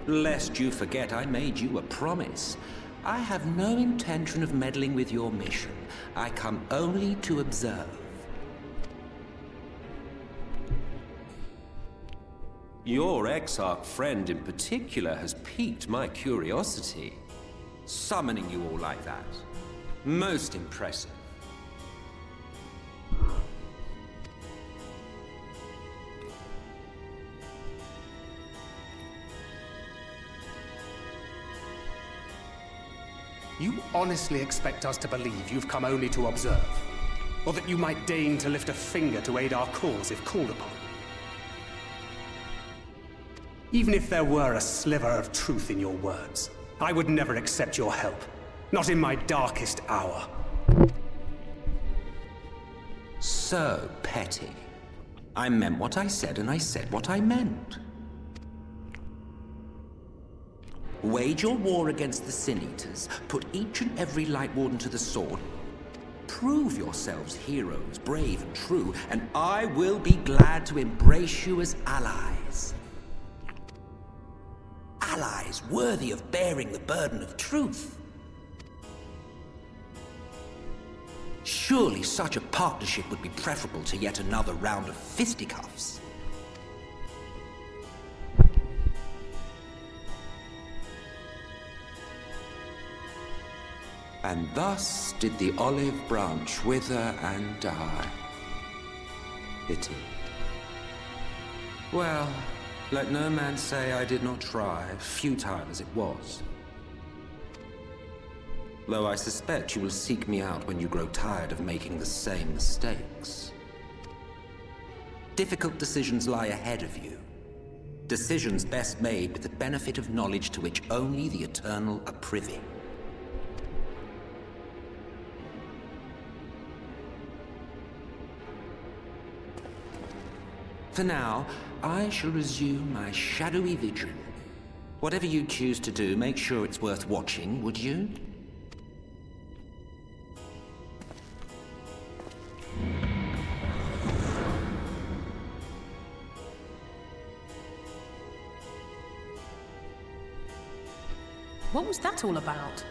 Lest you forget, I made you a promise. I have no intention of meddling with your mission. I come only to observe. Your Exarch friend in particular has piqued my curiosity. Summoning you all like that. Most impressive. You honestly expect us to believe you've come only to observe? Or that you might deign to lift a finger to aid our cause if called upon? Even if there were a sliver of truth in your words, I would never accept your help. Not in my darkest hour. So petty. I meant what I said, and I said what I meant. Wage your war against the Sin Eaters, put each and every Light Warden to the sword, prove yourselves heroes, brave and true, and I will be glad to embrace you as allies. Allies worthy of bearing the burden of truth. Surely such a partnership would be preferable to yet another round of fisticuffs. And thus did the olive branch wither and die. Pity. Well, let no man say I did not try, futile as it was. Though I suspect you will seek me out when you grow tired of making the same mistakes. Difficult decisions lie ahead of you. Decisions best made with the benefit of knowledge to which only the Eternal are privy. For now, I shall resume my shadowy vigil. Whatever you choose to do, make sure it's worth watching, would you? What was that all about?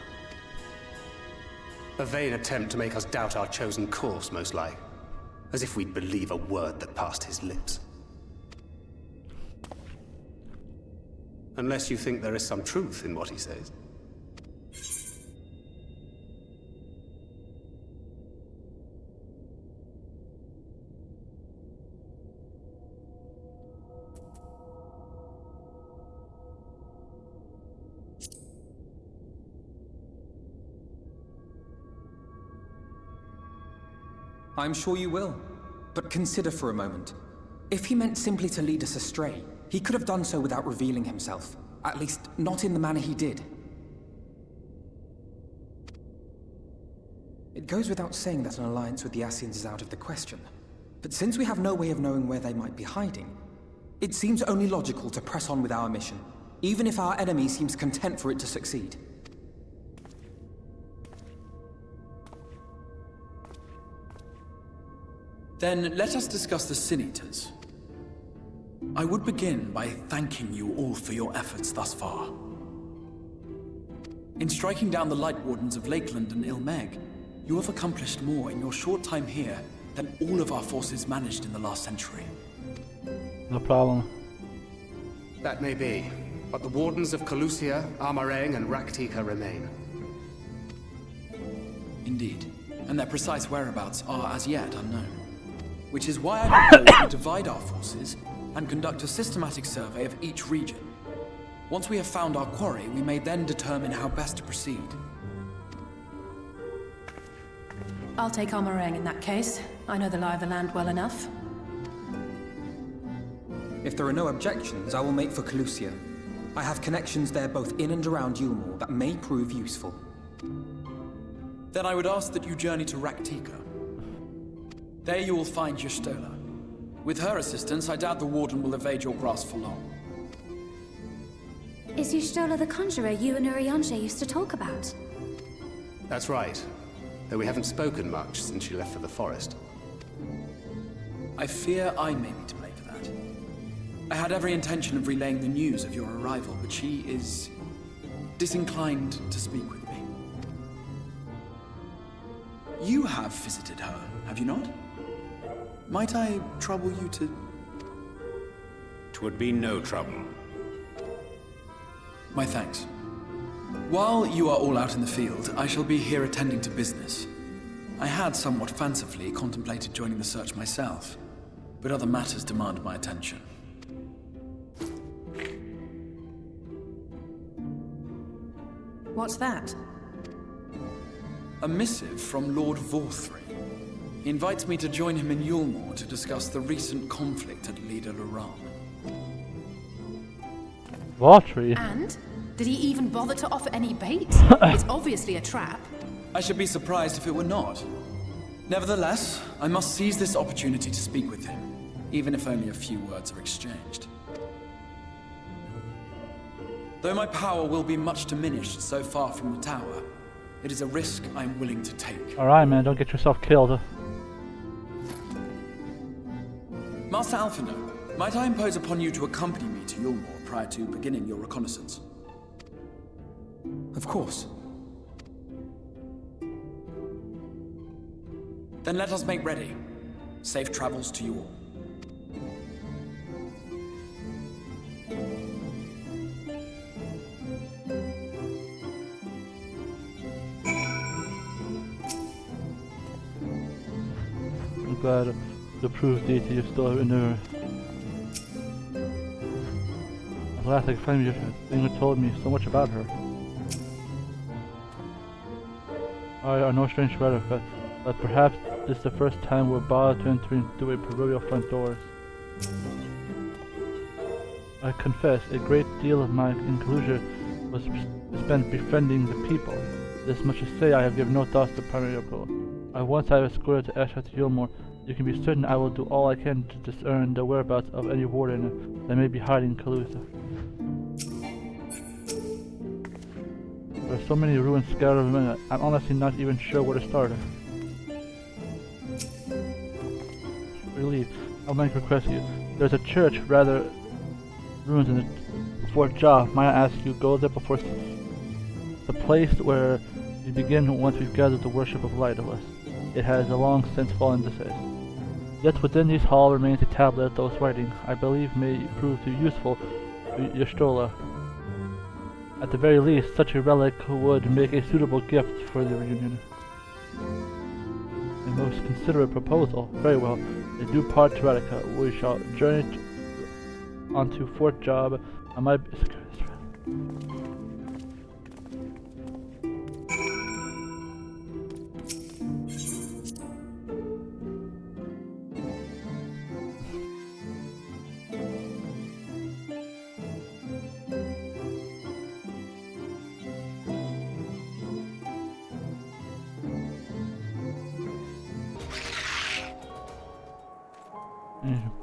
A vain attempt to make us doubt our chosen course, most like. As if we'd believe a word that passed his lips. Unless you think there is some truth in what he says. I'm sure you will. But consider for a moment. If he meant simply to lead us astray, he could have done so without revealing himself. At least, not in the manner he did. It goes without saying that an alliance with the Ascians is out of the question. But since we have no way of knowing where they might be hiding, it seems only logical to press on with our mission, even if our enemy seems content for it to succeed. Then let us discuss the Sin Eaters. I would begin by thanking you all for your efforts thus far. In striking down the Light Wardens of Lakeland and Ilmeg, you have accomplished more in your short time here than all of our forces managed in the last century. No problem. That may be, but the Wardens of Calusia, Armarang, and Raktika remain. Indeed, and their precise whereabouts are as yet unknown. Which is why I propose we divide our forces and conduct a systematic survey of each region. Once we have found our quarry, we may then determine how best to proceed. I'll take Armarang in that case. I know the lie of the land well enough. If there are no objections, I will make for Calusia. I have connections there both in and around Yulmore that may prove useful. Then I would ask that you journey to Raktika. There you will find Y'shtola. With her assistance, I doubt the Warden will evade your grasp for long. Is Y'shtola the conjurer you and Urianger used to talk about? That's right. Though we haven't spoken much since she left for the forest. I fear I may be to blame for that. I had every intention of relaying the news of your arrival, but she is disinclined to speak with me. You have visited her, have you not? Might I trouble you to... 'Twould be no trouble. My thanks. While you are all out in the field, I shall be here attending to business. I had somewhat fancifully contemplated joining the search myself, but other matters demand my attention. What's that? A missive from Lord Vorthry. He invites me to join him in Yulmore to discuss the recent conflict at Lida Luran. Vorthry? And? Did he even bother to offer any bait? It's obviously a trap. I should be surprised if it were not. Nevertheless, I must seize this opportunity to speak with him, even if only a few words are exchanged. Though my power will be much diminished so far from the tower, it is a risk I am willing to take. Alright man, don't get yourself killed. Master Alphino, might I impose upon you to accompany me to Yulmore prior to beginning your reconnaissance? Of course. Then let us make ready. Safe travels to you all. I'm glad the proof deity you still endure. At last I can finally you told me so much about her. I are no strange to her, but perhaps this is the first time we're about to enter through a proverbial front doors. I confess, a great deal of my inclusion was spent befriending the people. This much to say, I have given no thought to the primary goal. Once I was escorted to Ashford to Yulmore, You can be certain I will do all I can to discern the whereabouts of any warden that may be hiding in Calusa. There are so many ruins scattered over the I'm honestly not even sure where to start. Relief, I'll make a request to you. There's a church, rather, ruins in the Fort Ja. Might I ask you go there before the place where we begin once we've gathered the worship of light of us. It has long since fallen to say. Yet within these halls remains a tablet those writing, I believe, may prove to be useful to Ystrola. At the very least, such a relic would make a suitable gift for the reunion. A most considerate proposal. Very well. A due part to Radica. We shall journey onto Fort Job on my...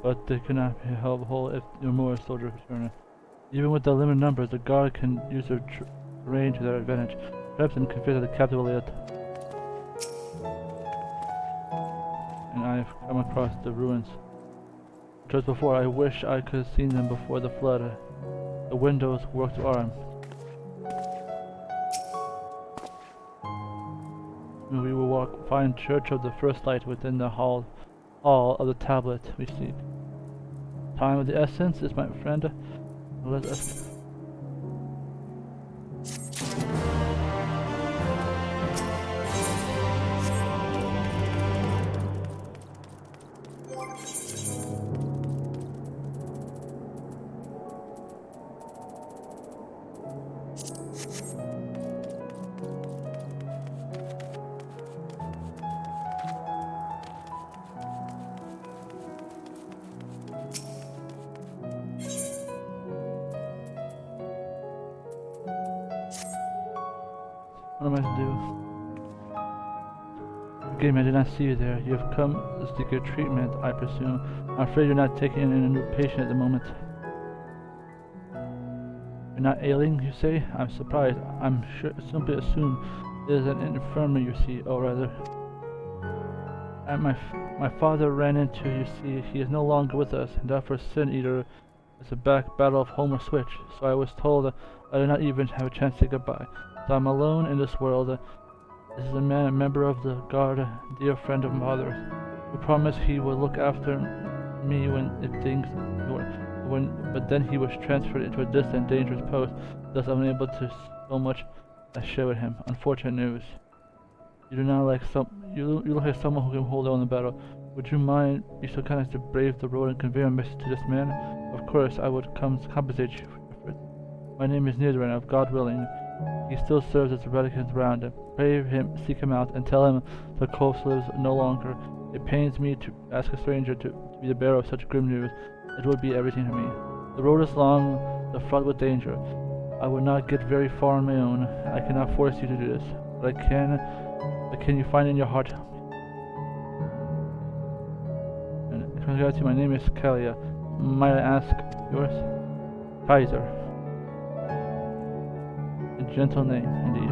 But they cannot be held whole if no more soldiers return. Even with the limited numbers, the guard can use their terrain to their advantage. Perhaps in confess the capital yet. And I have come across the ruins. Just before, I wish I could have seen them before the flood. The windows worked armed. We will find Church of the First Light within the hall of the tablet we see. Time of the essence is my friend. Let us. What am I to do? Forgive me, I did not see you there. You have come to seek your treatment, I presume. I'm afraid you're not taking in a new patient at the moment. You're not ailing, you say? I'm surprised. I'm sure, simply assume it is an infirmary, you see, or rather. And my father ran into, you see, he is no longer with us, and therefore Sin Eater is a battle of Homer Switch, so I was told I did not even have a chance to say goodbye. So I'm alone in this world. This is a man, a member of the guard, a dear friend of mother's, who promised he would look after me but then he was transferred into a distant, dangerous post, thus unable to so much as share with him. Unfortunate news. You do not like you look like someone who can hold on in battle. Would you mind be so kind as to brave the road and convey a message to this man? Of course, I would compensate you for your efforts. My name is Nidoran, of God willing. He still serves as a relic around him. Pray him, seek him out, and tell him the corpse lives no longer. It pains me to ask a stranger to be the bearer of such grim news. It would be everything to me. The road is long, fraught with danger. I would not get very far on my own. I cannot force you to do this, but can you find in your heart? And congratulations, my name is Kalia. Might I ask yours? Kaiser. A gentle name, indeed.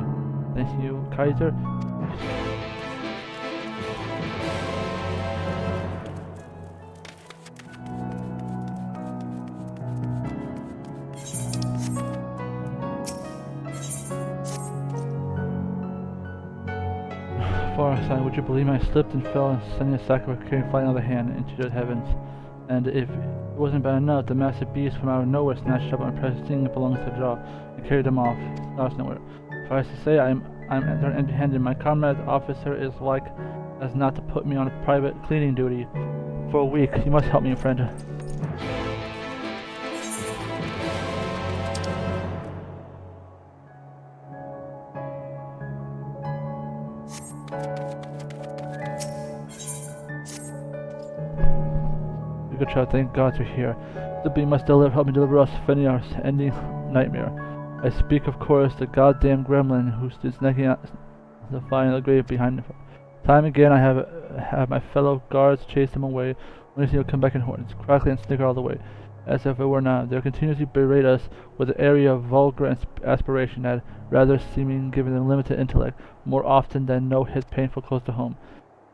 Thank you, Kaiser. Son, would you believe me? I slipped and fell and sending a sack of carrying flying on the hand into the heavens. And if it wasn't bad enough, the massive beast from out of nowhere snatched up my precious thing that belongs to the jaw and carried them off. That was nowhere. If I was to say I'm empty-handed, my comrade officer is like as not to put me on a private cleaning duty for a week. You must help me, friend. Good job, thank God you're here. The bee must help me deliver us from our ending nightmare. I speak, of course, the goddamn gremlin who stood snacking out the final grave behind him. Time again I have have my fellow guards chase them away. When they'll come back in horns, crackle and snicker all the way. As if it were not, they'll continuously berate us with the area of vulgar aspiration that rather seeming given them limited intellect, more often than no hit painful close to home.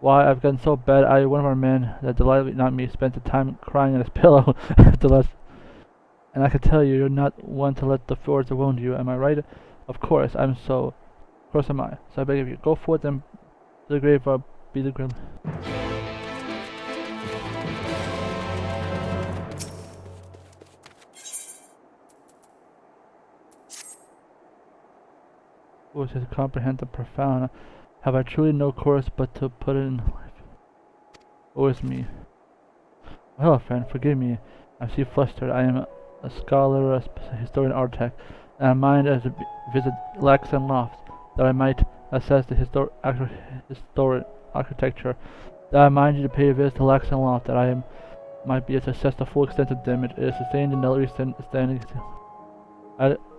Why, I've gotten so bad, one of our men, that delightedly not me, spent the time crying on his pillow after last. And I can tell you, you're not one to let the swords wound you, am I right? Of course, am I. So I beg of you, go forth and to the grave or be the grim. Who to comprehend the profound? Have I truly no course but to put it in life? Woe is me. Hello, friend, forgive me. I see flustered. I am a scholar, a historian, architect, and I mind as to visit Laxon Loft, that I might assess the historic architecture. That I mind you to pay a visit to Laxon Loft, that I might be able to assess the full extent of damage. It is sustained in the recent standing.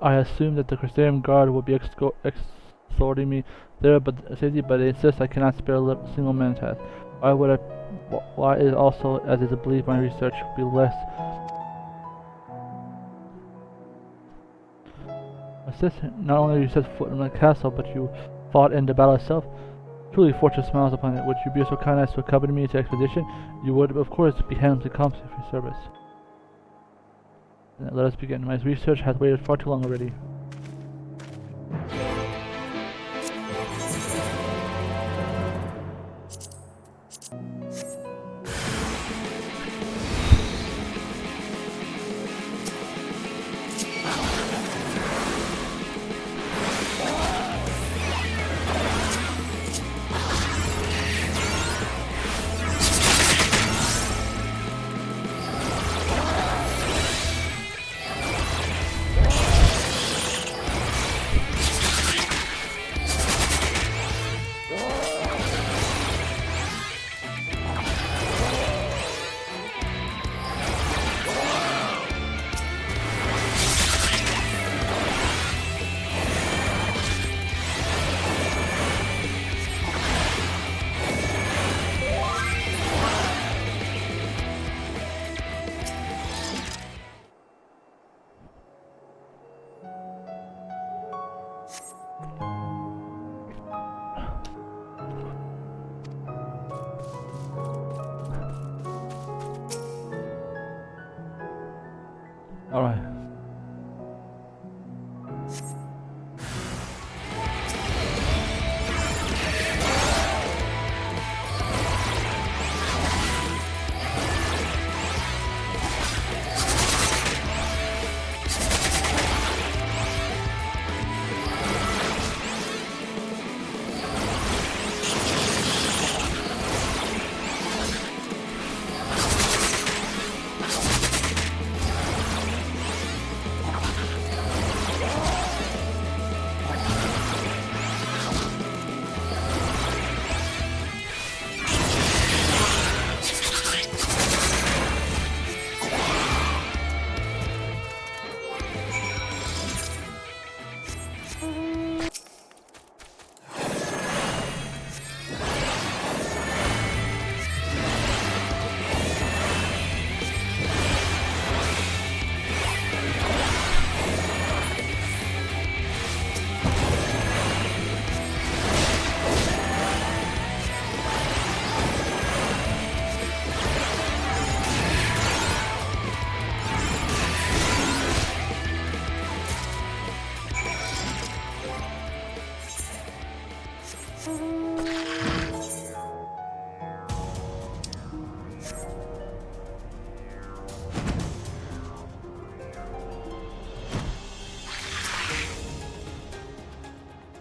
I assume that the Crusader Guard will be exhorting me there, but they insist I cannot spare a single man's head. Why is also, as is believed, my research be less. Assist, not only you set foot in the castle, but you fought in the battle itself. Truly, fortune smiles upon it. Would you be so kind as to accompany me to the expedition? You would, of course, be handsomely compensated for your service. Let us begin. My research has waited far too long already. Alright.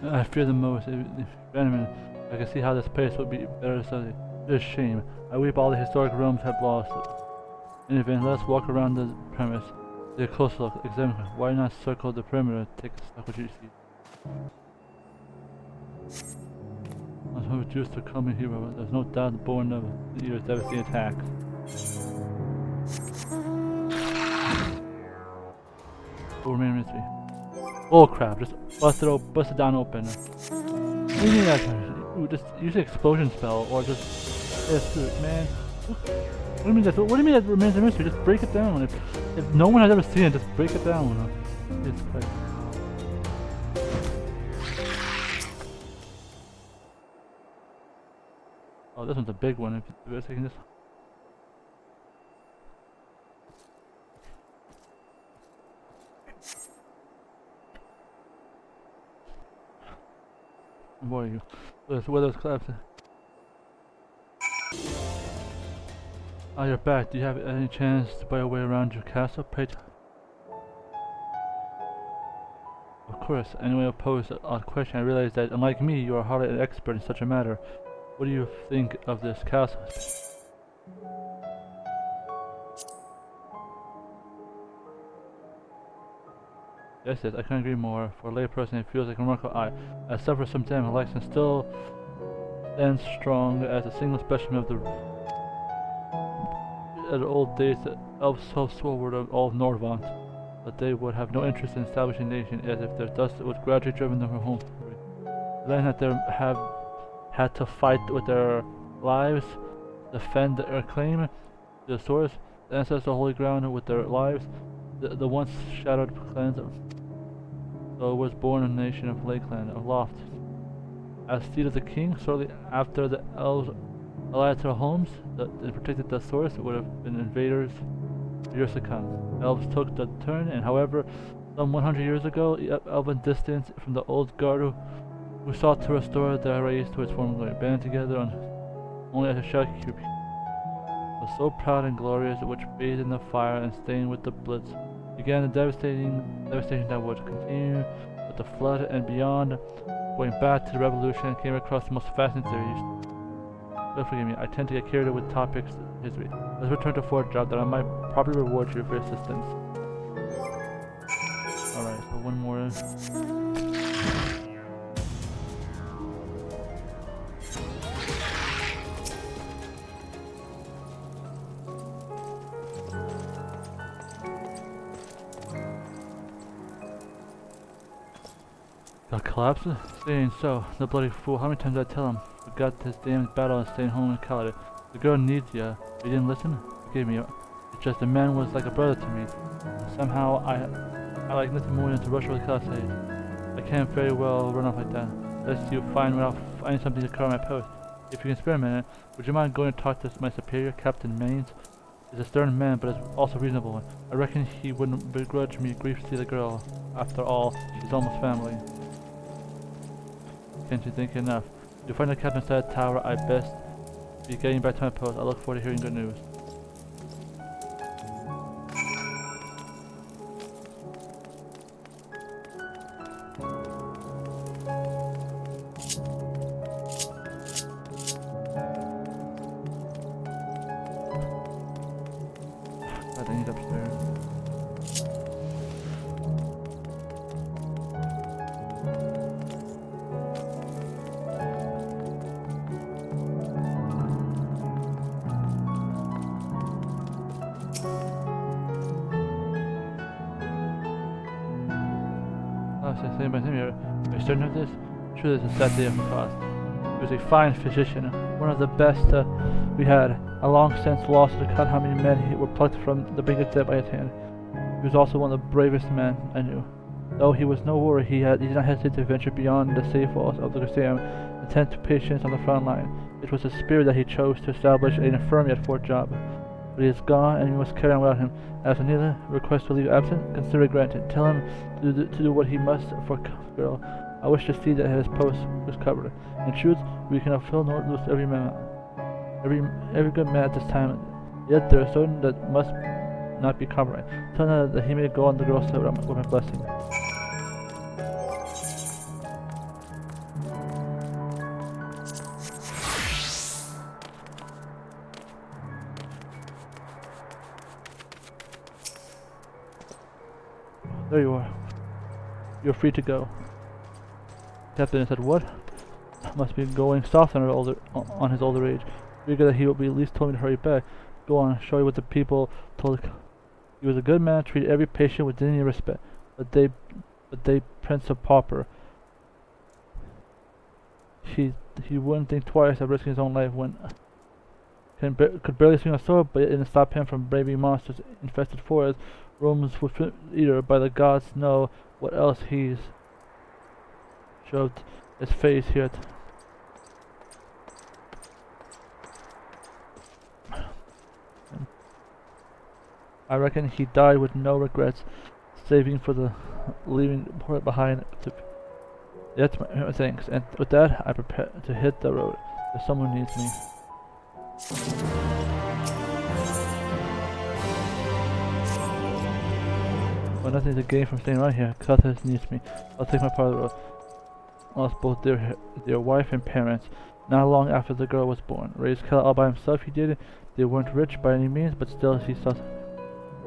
I fear the most. If I can see how this place would be better studied. It is a shame. I weep all the historic realms have lost. In event, let us walk around the premise. Take a close look. Examine it. Why not circle the perimeter? Take a stock what you see. I was hoping Jews to come in here, but there's no doubt born of the year's devastating attacks. What remain mystery? Oh crap, just bust it down open. What do you mean that? Ooh, just use an explosion spell, or just Yes, dude, man. What do you mean that? What do you mean that remains a mystery? Just break it down. If no one has ever seen it, just break it down. Jesus Christ. Oh, this one's a big one. If you're taking this. Boy, you. The weather's collapsing. Oh, you're back. Do you have any chance to buy a way around your castle, Pete? Of course. Anyone opposed to odd question, I realize that, unlike me, you are hardly an expert in such a matter. What do you think of this castle? Yes, I couldn't agree more. For a layperson, it feels like a remarkable eye. I suffer some damage, and still stands strong as a single specimen of the old days. The elves self-swore of all of Nordvant, but they would have no interest in establishing a nation, as if their dust would gradually driven them from home. The land that they have had to fight with their lives, defend their claim to the source, the ancestral holy ground with their lives, the once shadowed clans of. So was born a nation of Lakeland, of Loft. As seat of the king, shortly after the elves allied to their homes, that protected the source, would have been invaders for years to come. Elves took the turn, and however, some 100 years ago, elven distance from the old guard who sought to restore their race to its former glory, banded together only as a shadow cube, was so proud and glorious, which bathed in the fire and stained with the bloods, began the devastation that would continue with the flood and beyond. Going back to the revolution, came across the most fascinating theories. But forgive me, I tend to get carried away with topics in history. Let's return to Fort Job that I might probably reward you for your assistance. Alright, so one more. Got collapsed? Saying so, the bloody fool. How many times did I tell him? Forgot his damn battle and staying home in Calais. The girl needs ya. But you didn't listen? Forgive me. It's just the man was like a brother to me. Somehow I like nothing more than to rush over the Calais. I can't very well run off like that. Unless you find when I'll find something to cover my post. If you can spare a minute, would you mind going to talk to my superior, Captain Maines? He's a stern man, but is also reasonable one. I reckon he wouldn't begrudge me grief to see the girl. After all, she's almost family. Can't you think enough? If you find the captain's side tower, I best be getting back to my post. I look forward to hearing good news. God, I need upstairs. Are you certain of this? Sure, this is a sad day of cost. He was a fine physician, one of the best we had. A long since lost to count how many men were plucked from the brink of death by his hand. He was also one of the bravest men I knew. Though he was no warrior, he did not hesitate to venture beyond the safe walls of the Coliseum and tend to patients on the front line. It was the spirit that he chose to establish an infirmary at Fort Job. But he is gone, and we must carry on without him. As Anila requests to leave absent, consider it granted. Tell him to do what he must for girl. I wish to see that his post was covered. In truth, we can fulfill nor lose every man, every good man at this time. Yet there are certain that must not be compromised. Tell him that he may go on the girl's side with my blessing. There you are. You're free to go. Captain said, what? Must be going soft on his older age. Figure that he will be at least told me to hurry back. Go on, show you what the people told. He was a good man, treated every patient with dignity and respect. But they Prince of Pauper. He wouldn't think twice of risking his own life when Could barely swing a sword, but it didn't stop him from braving monsters infested forests, roams with eater. By the gods know what else he's shoved his face here. I reckon he died with no regrets, saving for the leaving port behind. That's my thanks. And with that, I prepare to hit the road. If someone needs me. Well, nothing to gain from staying around here. Kaiser needs me. I'll take my part of the road. Lost both their wife and parents. Not long after the girl was born. Raised Kenan all by himself, he did it. They weren't rich by any means, but still he saw.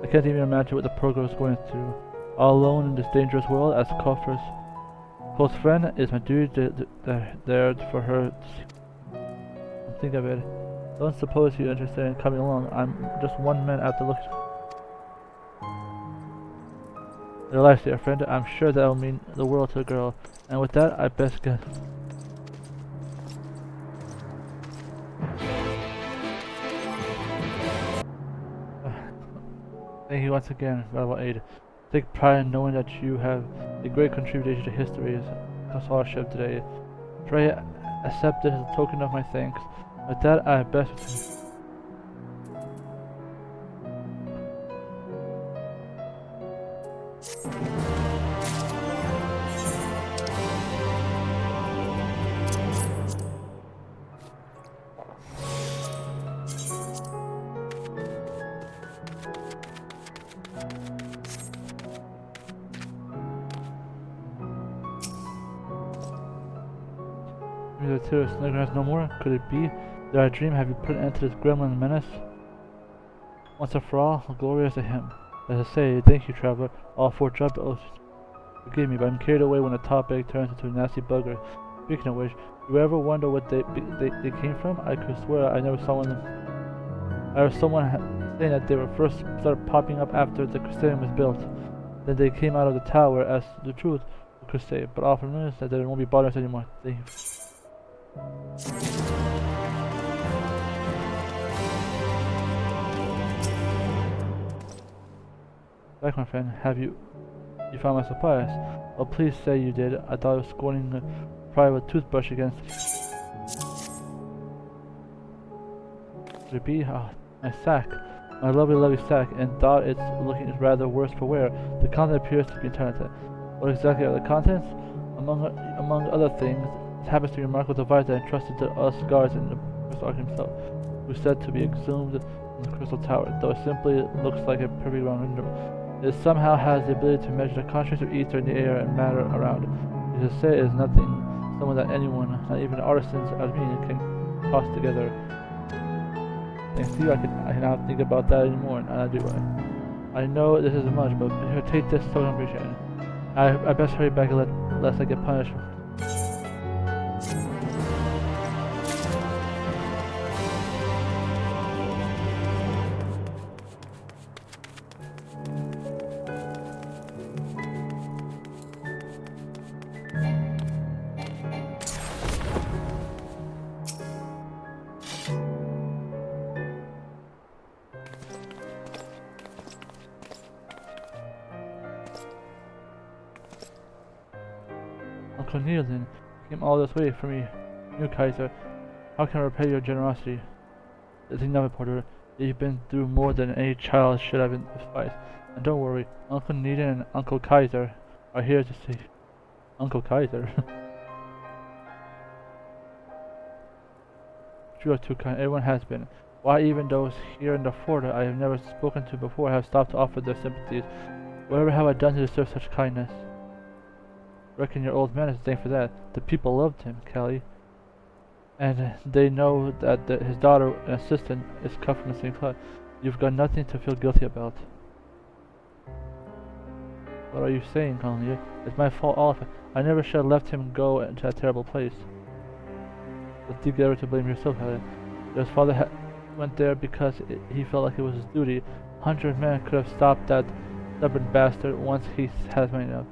I can't even imagine what the poor girl was going through. All alone in this dangerous world, as Kaiser's close friend, is my duty there for her. Think of it. Don't suppose you're interested in coming along. I'm just one man after looking. Their lives, dear friend. I'm sure that will mean the world to the girl. And with that, I best get. Thank you once again, valuable aid. Take pride in knowing that you have a great contribution to history's scholarship today. Pray accept it as a token of my thanks. With that, I best. The terrorist has no more? Could it be? Did I dream? Have you put an end to this gremlin menace? Once and for all, glory is to him. As I say, thank you, traveler. All four drop oaths. Forgive me, but I'm carried away when a topic turns into a nasty bugger. Speaking of which, do you ever wonder what they came from? I could swear I never saw one. I heard someone saying that they were first started popping up after the Crusade was built. Then they came out of the tower as the truth of the Crusade, but often news that they won't be bothering us anymore. Back, my friend. Have you found my supplies? Oh, please say you did. I thought I was scorning a private toothbrush against. Could it be? Ah, my sack. My lovely sack, and thought it's looking rather worse for wear. The content appears to be internet. What exactly are the contents? Among other things, it happens to be a remarkable device that entrusted to us guards and the Crystal Ark himself, who is said to be exhumed from the Crystal Tower, though it simply looks like a perfectly round window. It somehow has the ability to measure the concentrations of ether in the air and matter around it. It is say it is nothing, someone that anyone, not even artisans as me, can toss together. And see, I cannot think about that anymore, and I do. I know this isn't much, but here, take this, so I appreciate it. I best hurry back and lest I get punished. Uncle Kenan came all this way for me, new Kaiser. How can I repay your generosity? Think of it, Porter. You've been through more than any child should have been advised. And don't worry, Uncle Kenan and Uncle Kaiser are here to see. Uncle Kaiser? You are too kind. Everyone has been. Why, even those here in the fort I have never spoken to before have stopped to offer their sympathies. Whatever have I done to deserve such kindness? Reckon your old man is to thank for that. The people loved him, Callie. And they know that his daughter and assistant is cut from the same cloth. You've got nothing to feel guilty about. What are you saying, Colin? It's my fault, all of it. I never should have left him go into that terrible place. But think ever to blame yourself, Callie. His father went there because he felt like it was his duty. 100 men could have stopped that stubborn bastard once he has made up.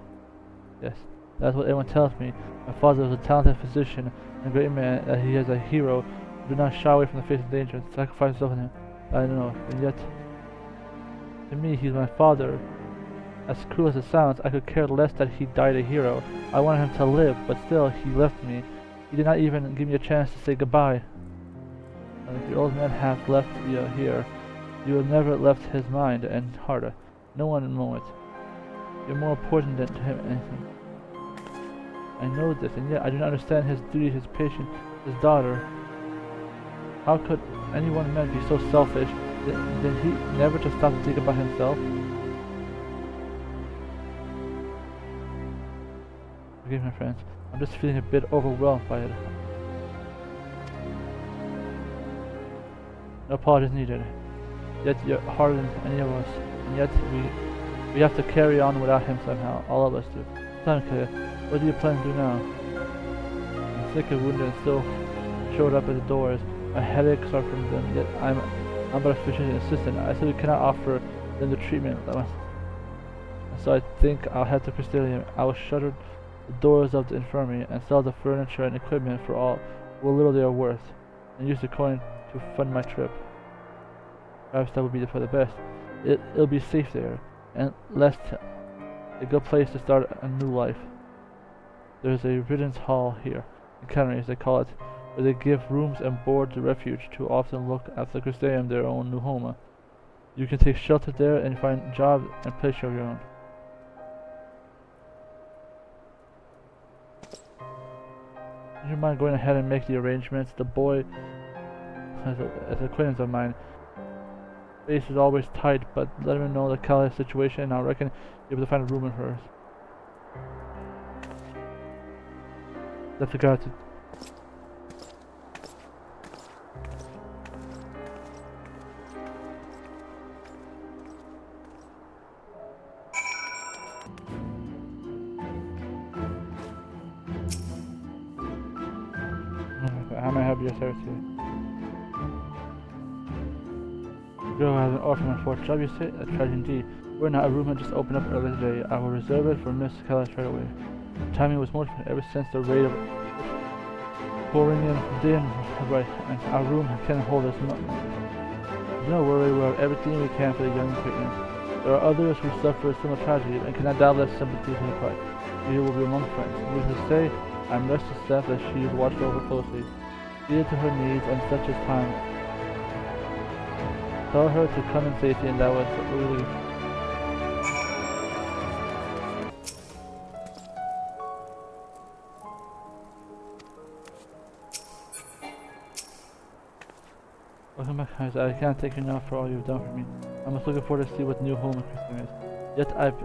Yes. That's what everyone tells me. My father was a talented physician and a great man, that he is a hero Do not shy away from the face of danger and sacrifice yourself in him. I don't know, and yet, to me, he's my father. As cruel as it sounds, I could care less that he died a hero. I wanted him to live, but still, he left me. He did not even give me a chance to say goodbye. If your old man has left you here, you have never left his mind and heart. No one in a moment. You're more important than to him anything. I know this, and yet I do not understand his duty, his patient, his daughter. How could any one man be so selfish? Did he never to stop to think about himself? Forgive me, friends. I'm just feeling a bit overwhelmed by it. No apologies needed. Yet you're harder than any of us, and yet we have to carry on without him somehow. All of us do. Tentacles, what do you plan to do now? I'm sick and wounded and still showed up at the doors. My headaches are from them, yet I'm but a physician assistant. I simply cannot offer them the treatment. So I think I'll head to Crystalium. I will shutter the doors of the infirmary and sell the furniture and equipment for all what little they are worth, and use the coin to fund my trip. Perhaps that would be for the best. It'll be safe there, and less a good place to start a new life. There's a residence hall here, in Kenan as they call it, where they give rooms and board to refuge to often look after Crystalium their own new home. You can take shelter there and find jobs and place of your own. Would you mind going ahead and make the arrangements? The boy, as an acquaintance of mine, face is always tight, but let him know the Kali's situation, and I reckon you'll be able to find a room in hers. That's the gratitude. How may I help you, sir? The girl has an orphan and fourth job, you say? A tragedy indeed. We're not. A room had just opened up earlier today. I will reserve it for Miss Kaiser right away. The timing was more ever since the rate of pouring in from right, and our room can hold us. No worry, we'll have everything we can for the young acquaintance. There are others who suffer a similar tragedy and cannot doubt less sympathy for the plight. We will be among friends. Needless to say, I'm rest assured that she is watched over closely. See to her needs and such as time. Tell her to come in safety, and that was really. Welcome back, Kaiser. I can't thank you enough for all you've done for me. I'm just looking forward to see what the new home in Christmas is. Yet I've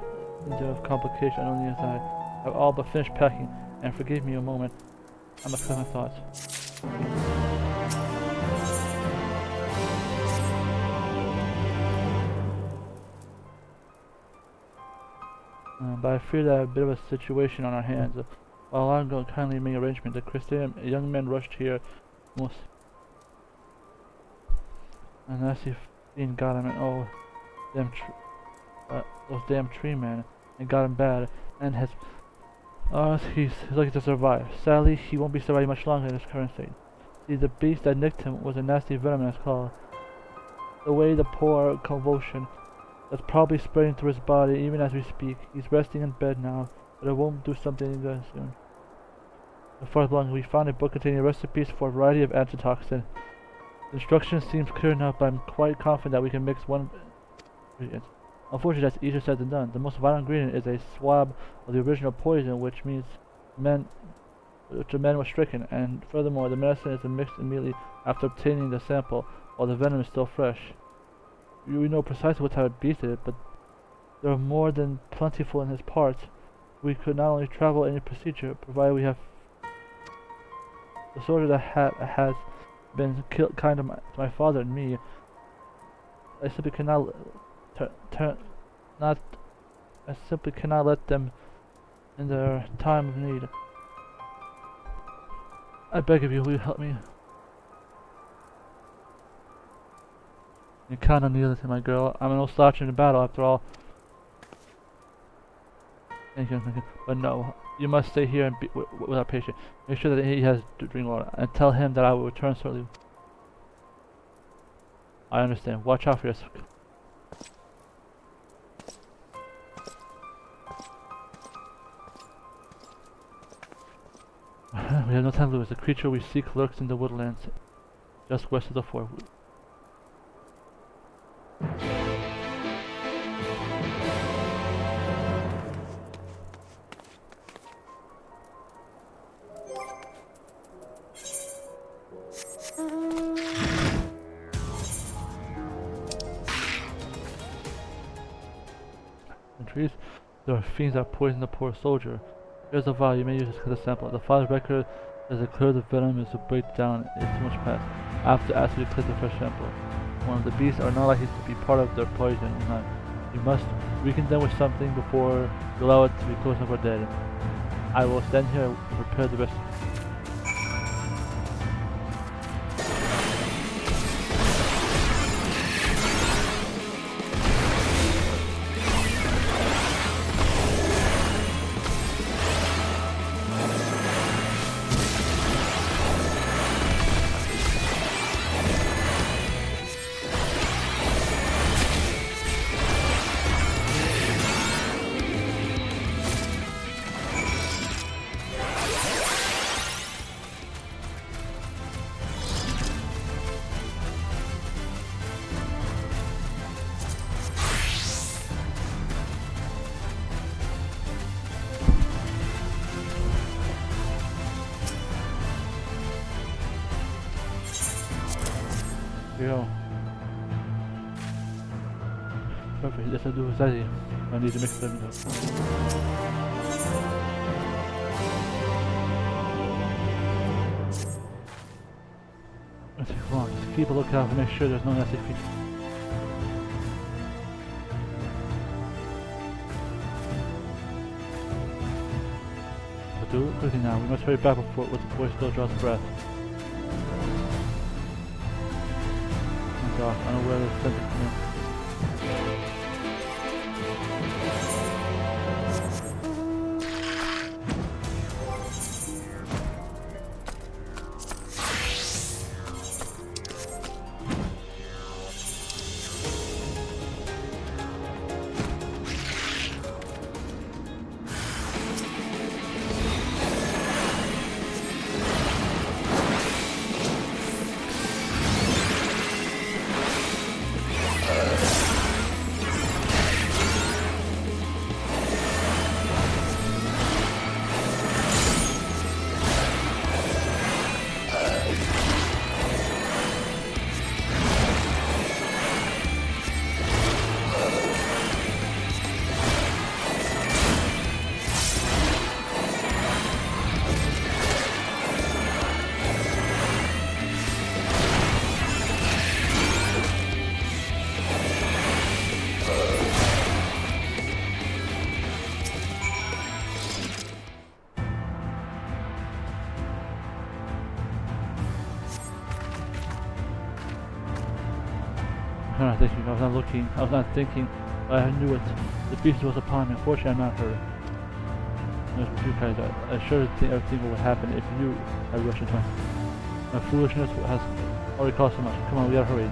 been of complication on the inside. I've all but finished packing, and forgive me a moment. I must collect my thoughts. But I fear that I have a bit of a situation on our hands. While I'm going to kindly make arrangements, the Crystalium, a young man rushed here almost. And I see fiend got him, and oh, those damn tree men, and got him bad, and has. He's lucky to survive. Sadly, he won't be surviving much longer in his current state. See, the beast that nicked him was a nasty venomous claw. The way the poor convulsion that's probably spreading through his body even as we speak. He's resting in bed now, but it won't do something good soon. Before long, we found a book containing recipes for a variety of antitoxin. The instruction seems clear enough, but I'm quite confident that we can mix one ingredient. Unfortunately, that's easier said than done. The most vital ingredient is a swab of the original poison, which means the man was stricken, and furthermore, the medicine is mixed immediately after obtaining the sample, while the venom is still fresh. We know precisely what type of beast it is, but there are more than plentiful in his parts. We could not only travel any procedure, provided we have the soldier that has been kind to my father and me. I simply cannot I simply cannot let them in their time of need. I beg of you, will you help me? You kinda need it, my girl. I'm an old slouch in the battle, after all. Thank you. But no, you must stay here and be with our patient. Make sure that he has drinking water, and tell him that I will return shortly I understand. Watch out for yourself. We have no time to lose. The creature we seek lurks in the woodlands, just west of the fort. Trees. There are fiends that poison the poor soldier. Here's a vial, you may use this as a sample. The file's record says it clears the venom is to break down it's too much past. After you collect the fresh sample. One of the beasts are not likely to be part of their poison. You must weaken them with something before you allow it to be close enough or dead. I will stand here and prepare the rest. Here we go. Perfect, yes I do exactly. I need to mix them up. Let's take long. Just keep a lookout and make sure there's no nasty features. So do it quickly now. We must hurry back before the boy still draws breath. I don't know where the sentence is. I was not looking, I was not thinking, but I knew it. The beast was upon me. Unfortunately, I'm not hurt. It was you, Kaiser. I sure think everything would happen if you had rushed into my foolishness has already cost so much. Come on, we gotta hurry.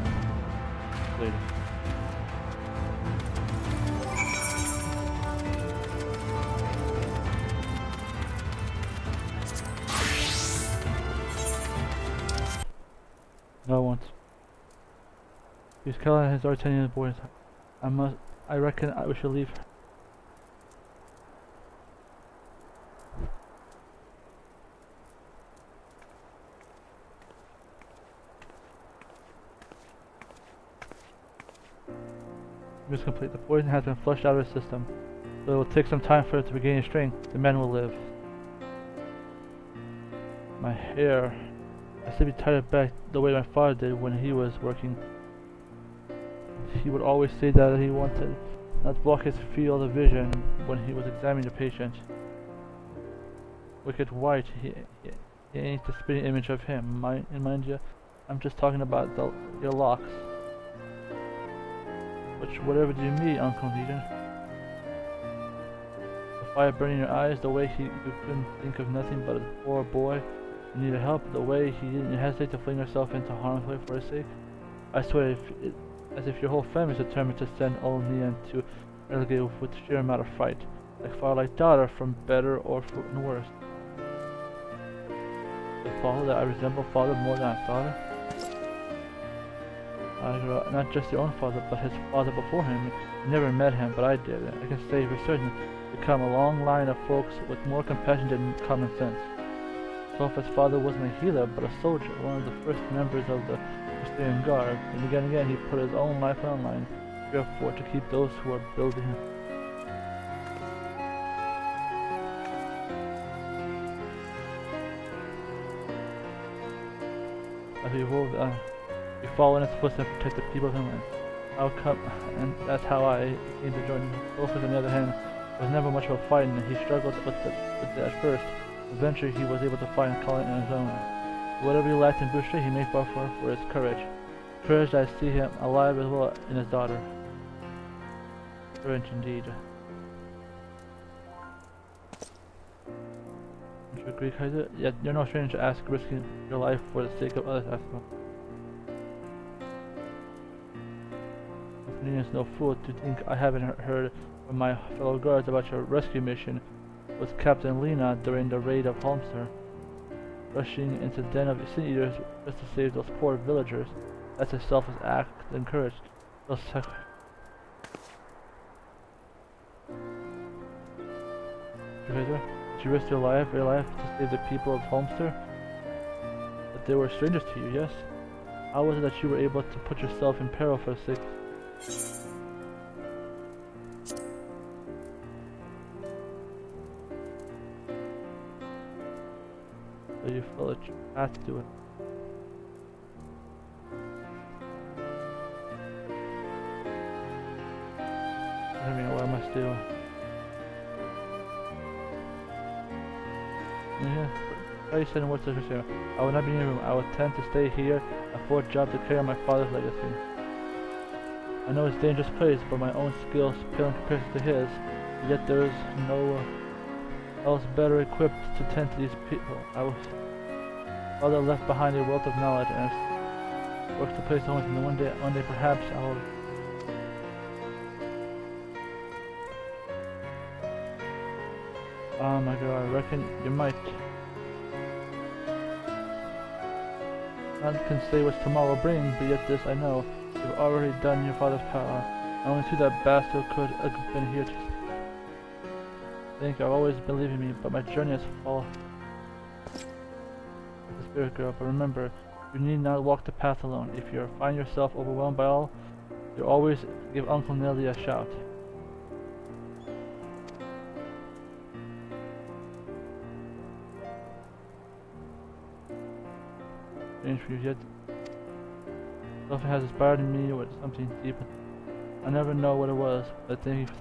Later. No one. He's killing his Artanian boys. I reckon we should leave. Mission complete. The poison has been flushed out of his system, so it will take some time for it to regain its strength. The man will live. My hair. I should be tied it back the way my father did when he was working. He would always say that he wanted not to block his field of vision when he was examining the patient. Wicked White, he ain't the spitting image of him. Mind you, I'm just talking about your locks. Whatever do you mean, Uncle Negan? The fire burning your eyes, the way you couldn't think of nothing but a poor boy who needed help, the way he didn't hesitate to fling herself into harm's way for his sake. I swear, as if your whole family is determined to send old Kenan to relegate with sheer amount of fright. Like father, like daughter, from better or from worse. The father that I resemble father more than I thought. I grew up, not just your own father, but his father before him. You never met him, but I did. I can say for certain, become a long line of folks with more compassion than common sense. Sophie's father wasn't a healer, but a soldier, one of the first members of the Pristine Guard, and again he put his own life on the line, therefore to keep those who are building him. As we follow in his footsteps and protect the people of Finland. How come? And that's how I came to join him. Sophus, on the other hand, was never much of a fighter, and he struggled with it at first. Eventually, he was able to fight and call it on his own. Whatever he lacked in Bushra, he made up for his courage. Courage that I see him alive as well in his daughter. Courage indeed. Don't you agree, Kaiser? Yet you're no stranger to ask risking your life for the sake of others, I suppose. Kenan is no fool to think I haven't heard from my fellow guards about your rescue mission with Captain Lena during the raid of Holmster. Rushing into the den of sin eaters just to save those poor villagers. That's a selfless act and courage. Did you risk your life to save the people of Holmster? But they were strangers to you, yes? How was it that you were able to put yourself in peril for the sake? So you felt that you had to do it. I mean, what I must do. Yeah. I said in what's the issue? I will not be in your room. I will tend to stay here at Fort Job to carry on my father's legacy. I know it's a dangerous place, but my own skills pale in comparison to his. Yet there is no else better equipped to tend to these people. Father left behind a wealth of knowledge, and works to place home with me. One day perhaps I will. Oh my god, I reckon you might. None can say what tomorrow will bring, but yet this I know. You've already done your father's power. Only to that bastard could have been here to think I've always believed in me, but my journey has fallen. The spirit girl, but remember, you need not walk the path alone. If you find yourself overwhelmed by all, you always give Uncle Nelly a shout. Strange for you yet. Something has inspired me with something deep. I never know what it was, but thank you.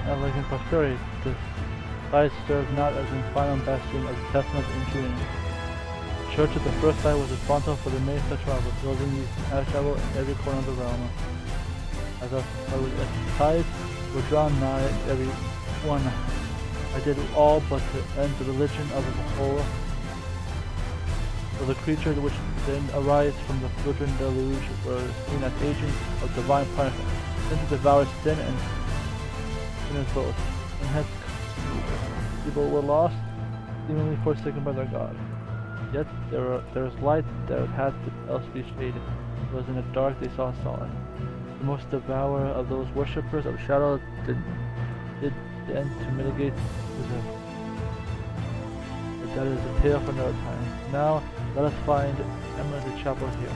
Like in prosperity, the site served not as a final bastion of the testament in June. The church at the first site was responsible for the main structure of building these travel in every corner of the realm. As the tides were drawn nigh every one, I did all but to end the religion of the whole. For the creatures which then arise from the children deluge were seen as agents of divine punishment, sent to devour sin and sinners both, and hence people were lost, seemingly forsaken by their God. Yet there was light that had to else be shaded. It was in the dark they saw solid. The most devour of those worshippers of shadow did then to mitigate the but that is a tale for another time. Now let us find Emerald Chapel here.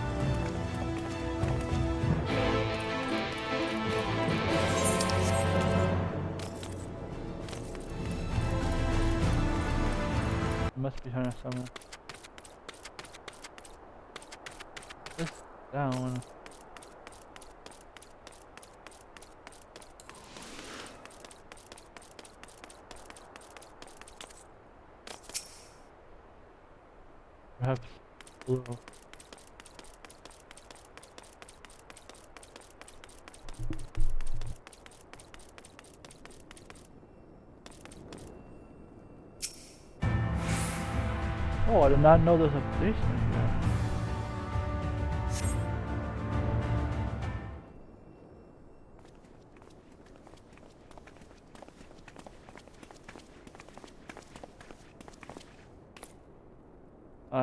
It must be here somewhere. This down. Perhaps below. Oh, I did not know there's a basement here.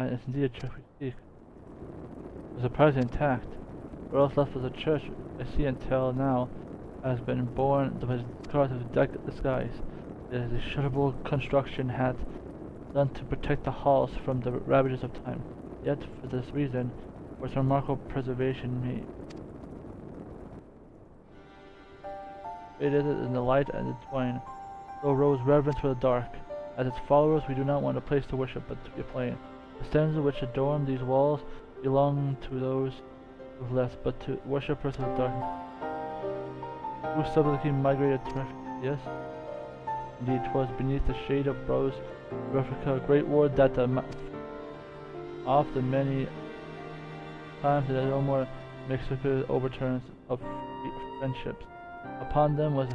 It's indeed a church we seek. It was surprisingly intact. What else left was a church I see until now has been born with scars of disguise. It is a shuttable construction had done to protect the halls from the ravages of time. Yet, for this reason, was remarkable preservation made. It is in the light and its wine, though rose reverence for the dark. As its followers, we do not want a place to worship, but to be a plain. The stones which adorn these walls belong to those who less, but to worshippers of the darkness, who subsequently migrated to refuge. Yes, indeed, 'twas beneath the shade of Rose Replica, a great ward that often many times there no more mixed with overturns of friendships. Upon them was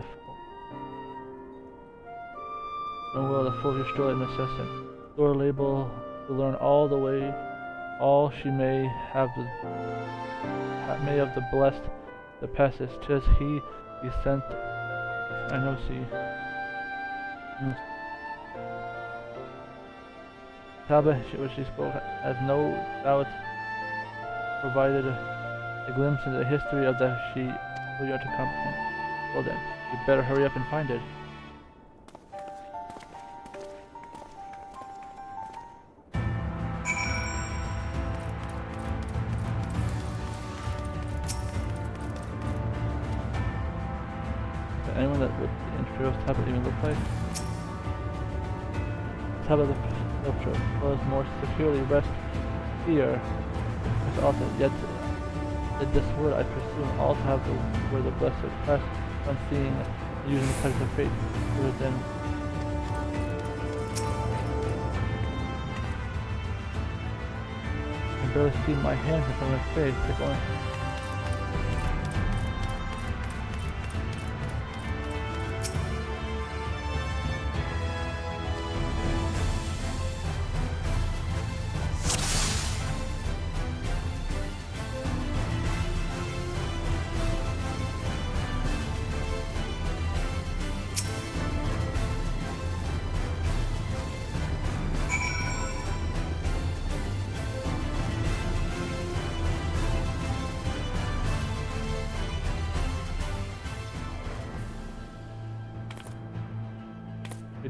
a world of full of and necessity. Door label to learn all the way, all she may have may of the blessed the passes. 'Tis he sent. I know see. Tablet which she spoke has no doubt provided a glimpse into the history of that she will to comprehend. Well then, you better hurry up and find it. Anyone that would the Imperial tablet even look like? Tablet of sculpture was more securely rest here. It's also yet this word I presume also have the word of blessed press when seeing using the touch of faith within. I can barely see my hands in front of my face. Take on.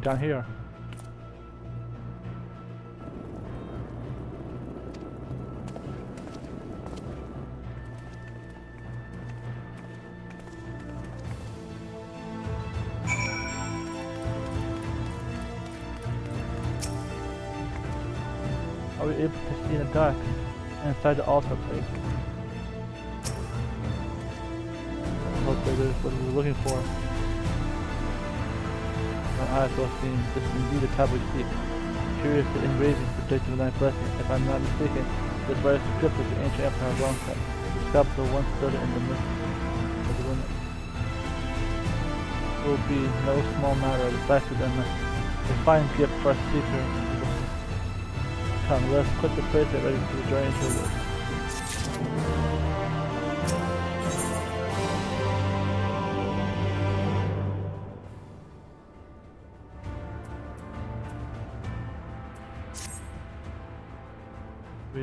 Down here. Are we able to see in the dark inside the altar place? Hopefully this is what we were looking for. My eyes well seen. This is indeed a tablet we seek. Curious the engraving predicted thy blessing. If I'm not mistaken, this writer's script of the ancient empire of Longset. The sculptor once stood in the midst of the women. It will be no small matter of size to them. A fine gift for a seeker. Come, let us quit the place and ready for the journey to the woods.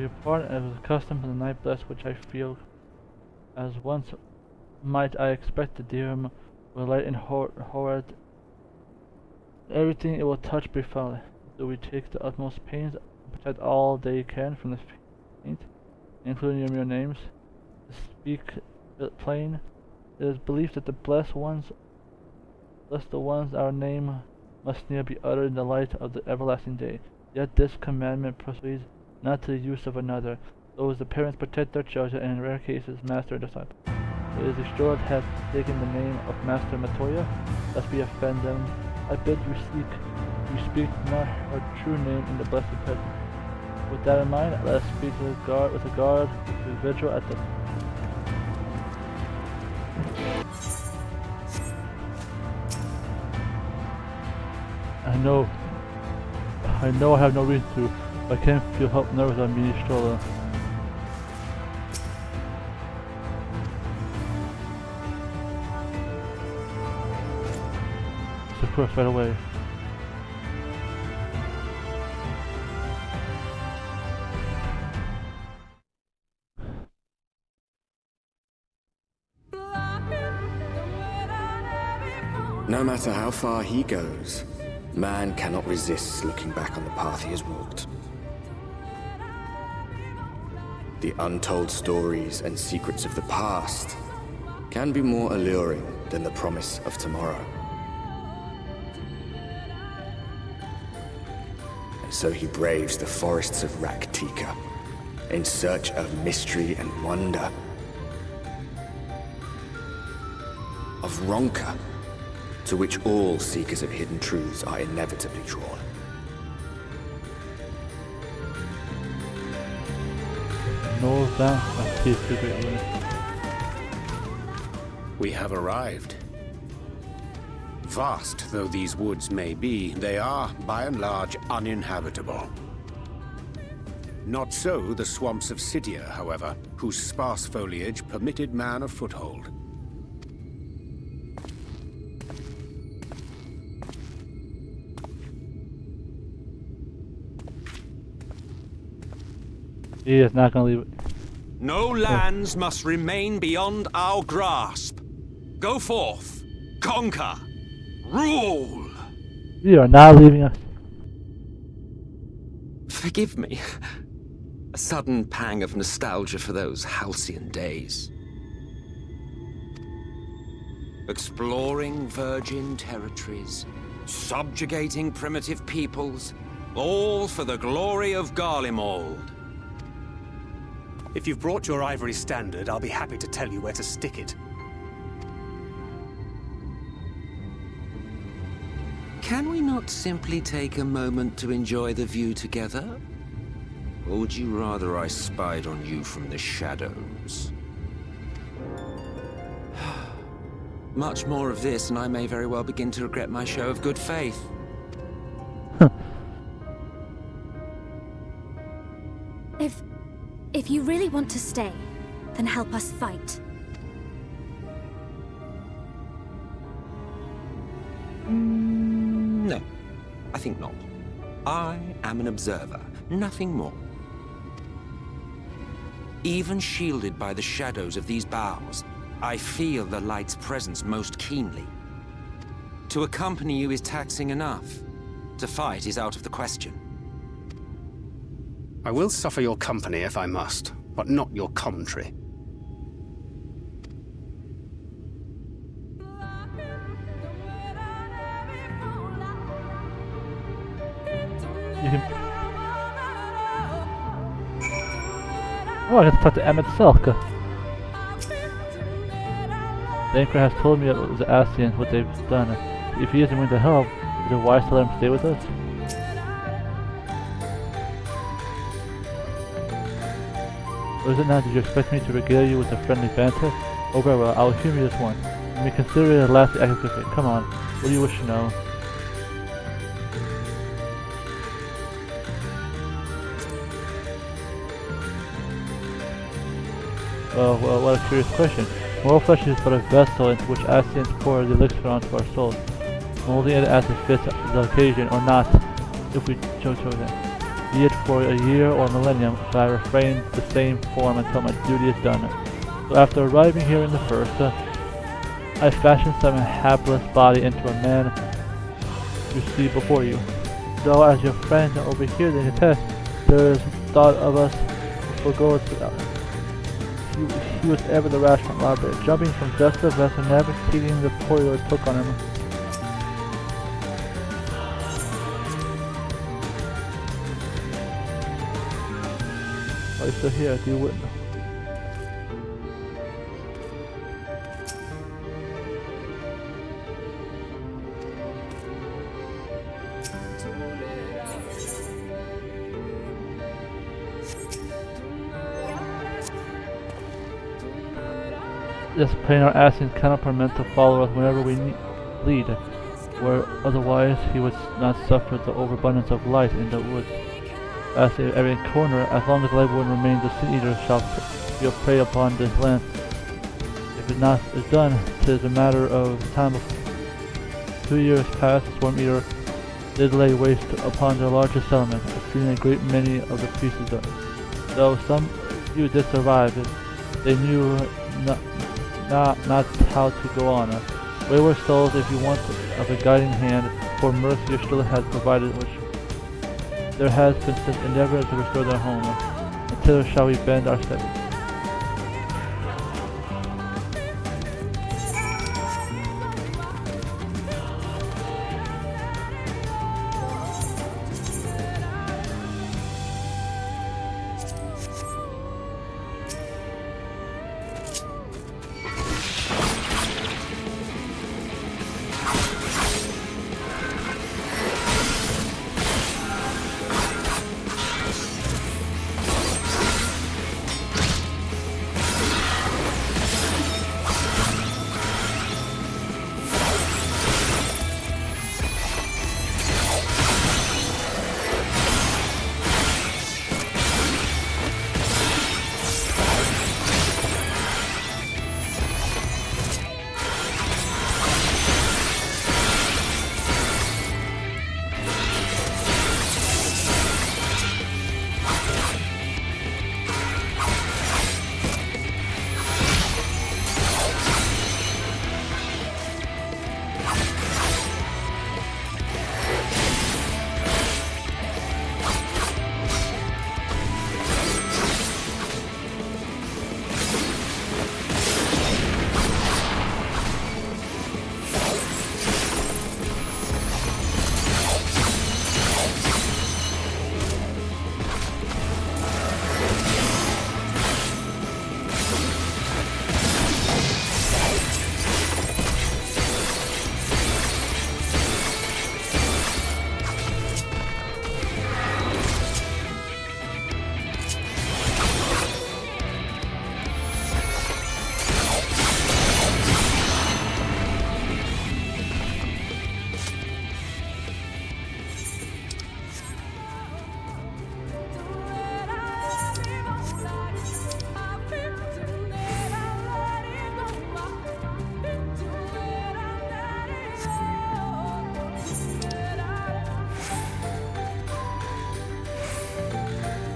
We part and was accustomed to the night blessed which I feel. As once might I expect the dear will light and horrid. Everything it will touch befell it. So we take the utmost pains to protect all they can from the faint, including your mere names. To speak it plain, it is believed that the blessed ones our name must near be uttered in the light of the everlasting day. Yet this commandment proceeds not to the use of another, though as the parents protect their children and in rare cases master and disciple. It is assured have taken the name of Master Matoya, lest we offend them. I bid you speak not her true name in the blessed presence. With that in mind, let us speak with a guard, with vigil at the I know I have no reason to, but I can't feel help nervous on being stroller. It's of course right away. No matter how far he goes, man cannot resist looking back on the path he has walked. The untold stories and secrets of the past can be more alluring than the promise of tomorrow. And so he braves the forests of Raktika in search of mystery and wonder. Of Ronka, to which all seekers of hidden truths are inevitably drawn. No doubt that is the great one. We have arrived. Vast though these woods may be, they are, by and large, uninhabitable. Not so the swamps of Sidia, however, whose sparse foliage permitted man a foothold. He is not gonna leave it. No lands must remain beyond our grasp. Go forth, conquer, rule! You are not leaving us. Forgive me. A sudden pang of nostalgia for those halcyon days. Exploring virgin territories, subjugating primitive peoples, all for the glory of Garlemald. If you've brought your ivory standard, I'll be happy to tell you where to stick it. Can we not simply take a moment to enjoy the view together? Or would you rather I spied on you from the shadows? Much more of this, and I may very well begin to regret my show of good faith. If you really want to stay, then help us fight. No, I think not. I am an observer, nothing more. Even shielded by the shadows of these boughs, I feel the light's presence most keenly. To accompany you is taxing enough. To fight is out of the question. I will suffer your company if I must, but not your commentary. Oh, I got to talk to Emmett Selka. The Anchor has told me it was Ascian what they've done. If he isn't willing to help, is it wise to let him stay with us? Or is it now? Did you expect me to regale you with a friendly banter? Oh very well, I will humor you this one. You may consider it a last act of good. Come on, what do you wish to know? Well, what a curious question. Moral flesh is but a vessel into which Ascians pour the elixir onto our souls, molding it as it fits the occasion or not, if we chose that. be it for a year or a millennium, but I refrain the same form until my duty is done. So after arriving here in the first, I fashioned some hapless body into a man you see before you. Though as your friend over here they attest, there is thought of us forgo it. He was ever the rash from robbery, jumping from vest to vest and never heeding the toil it took on him. Are you still here? Do you witness? This plain our asking cannot permit to follow us whenever we lead, where otherwise he would not suffer the overabundance of light in the woods. As at every corner, as long as light would remain, the sin eater shall be a prey upon this land. If it not is done, 'tis a matter of time. 2 years past, the swarm eater did lay waste upon the largest settlement, exceeding a great many of the pieces of it. Though some few did survive it, they knew not how to go on. Wayward souls, if you want of a guiding hand, for mercy still has provided which there has been since endeavor to restore their home. Until shall we bend our steps.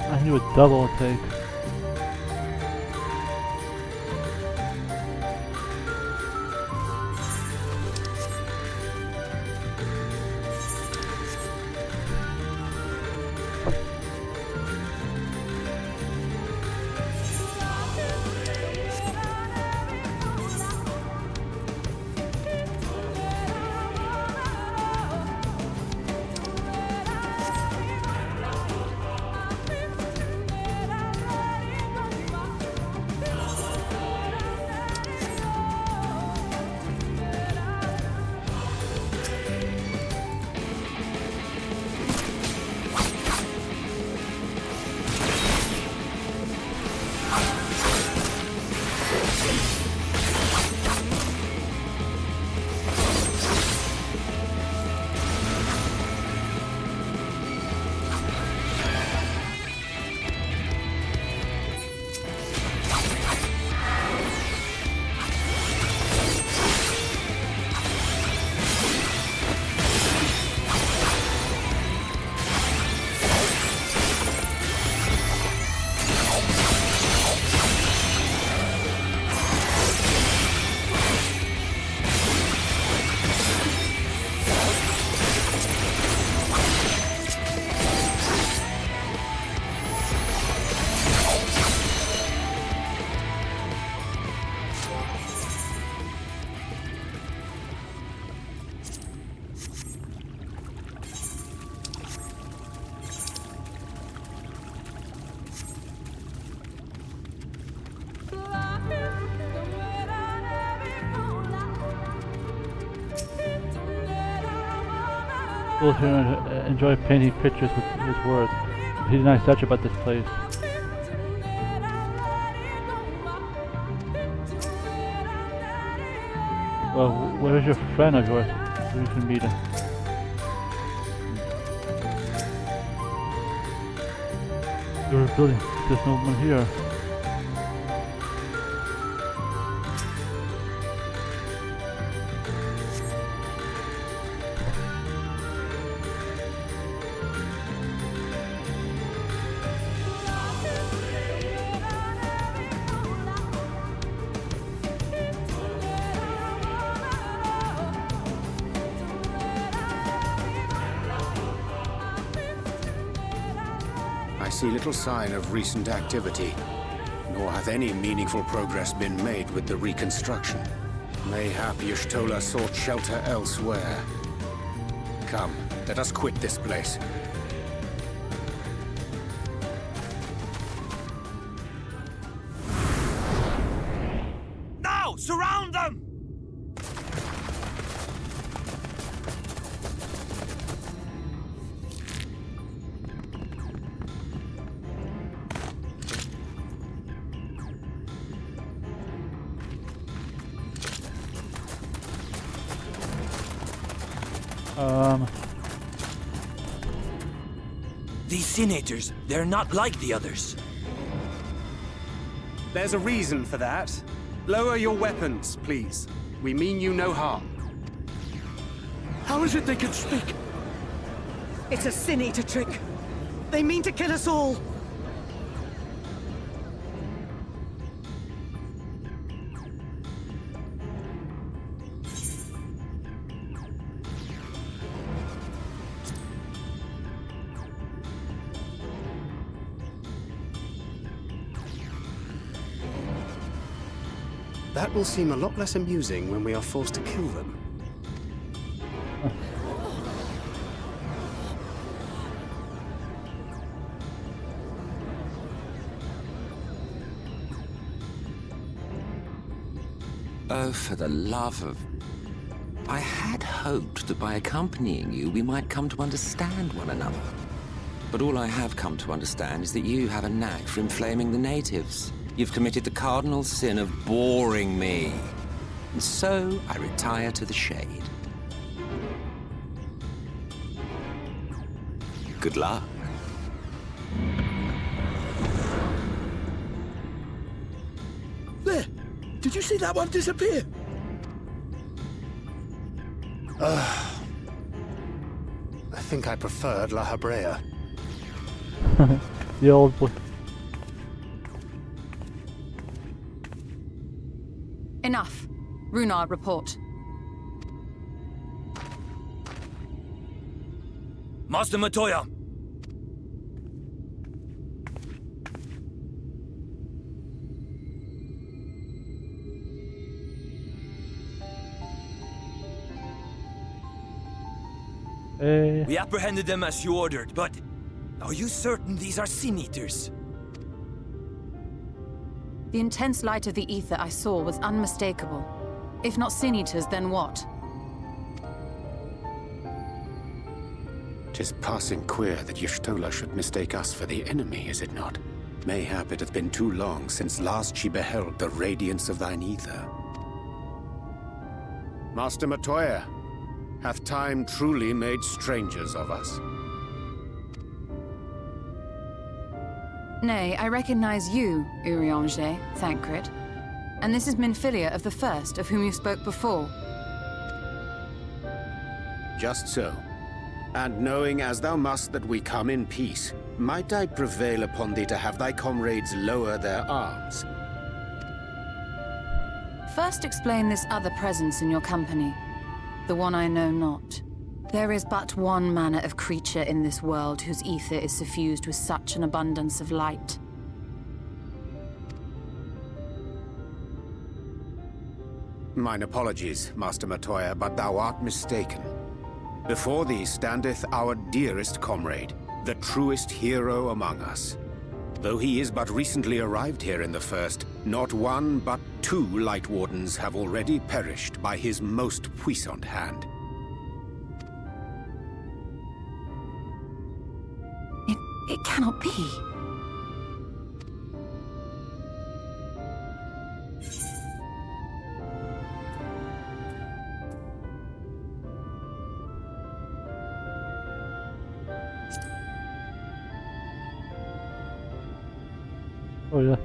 I knew a double take. People here enjoy painting pictures with his words. He denies such about this place. Well, where is your friend of yours? So we can meet him. You're a building. There's no one here. I see little sign of recent activity, nor hath any meaningful progress been made with the reconstruction. Mayhap Y'shtola sought shelter elsewhere. Come, let us quit this place. Now! Surround them! These senators, they're not like the others. There's a reason for that. Lower your weapons, please. We mean you no harm. How is it they can speak? It's a Sin Eater trick. They mean to kill us all. That will seem a lot less amusing when we are forced to kill them. Oh, for the love of... I had hoped that by accompanying you, we might come to understand one another. But all I have come to understand is that you have a knack for inflaming the natives. You've committed the cardinal sin of boring me. And so, I retire to the shade. Good luck. There! Did you see that one disappear? I think I preferred La Habrea. The old boy. Enough. Runar, report. Master Matoya! We apprehended them as you ordered, but are you certain these are Sin Eaters? The intense light of the ether I saw was unmistakable. If not Sin Eaters, then what? 'Tis passing queer that Y'shtola should mistake us for the enemy, is it not? Mayhap it hath been too long since last she beheld the radiance of thine ether. Master Matoya, hath time truly made strangers of us? Nay, I recognize you, Urianger, Thancred. And this is Minfilia of the First, of whom you spoke before. Just so. And knowing as thou must that we come in peace, might I prevail upon thee to have thy comrades lower their arms? First explain this other presence in your company. The one I know not. There is but one manner of creature in this world whose ether is suffused with such an abundance of light. Mine apologies, Master Matoya, but thou art mistaken. Before thee standeth our dearest comrade, the truest hero among us. Though he is but recently arrived here in the First, not one but two Light Wardens have already perished by his most puissant hand. It cannot be. Oh yeah.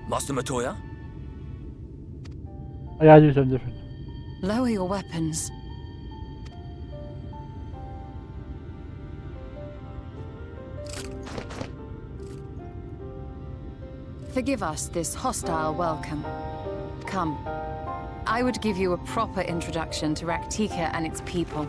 Master Matoya? I gotta do something different. Lower your weapons. Forgive us this hostile welcome. Come. I would give you a proper introduction to Raktika and its people.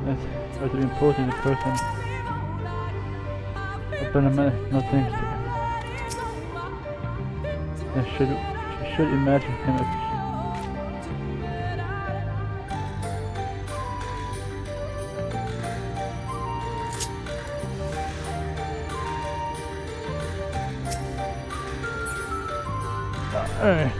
That's try to be important in person. I've done a minute, no thanks to I should imagine him if Hey.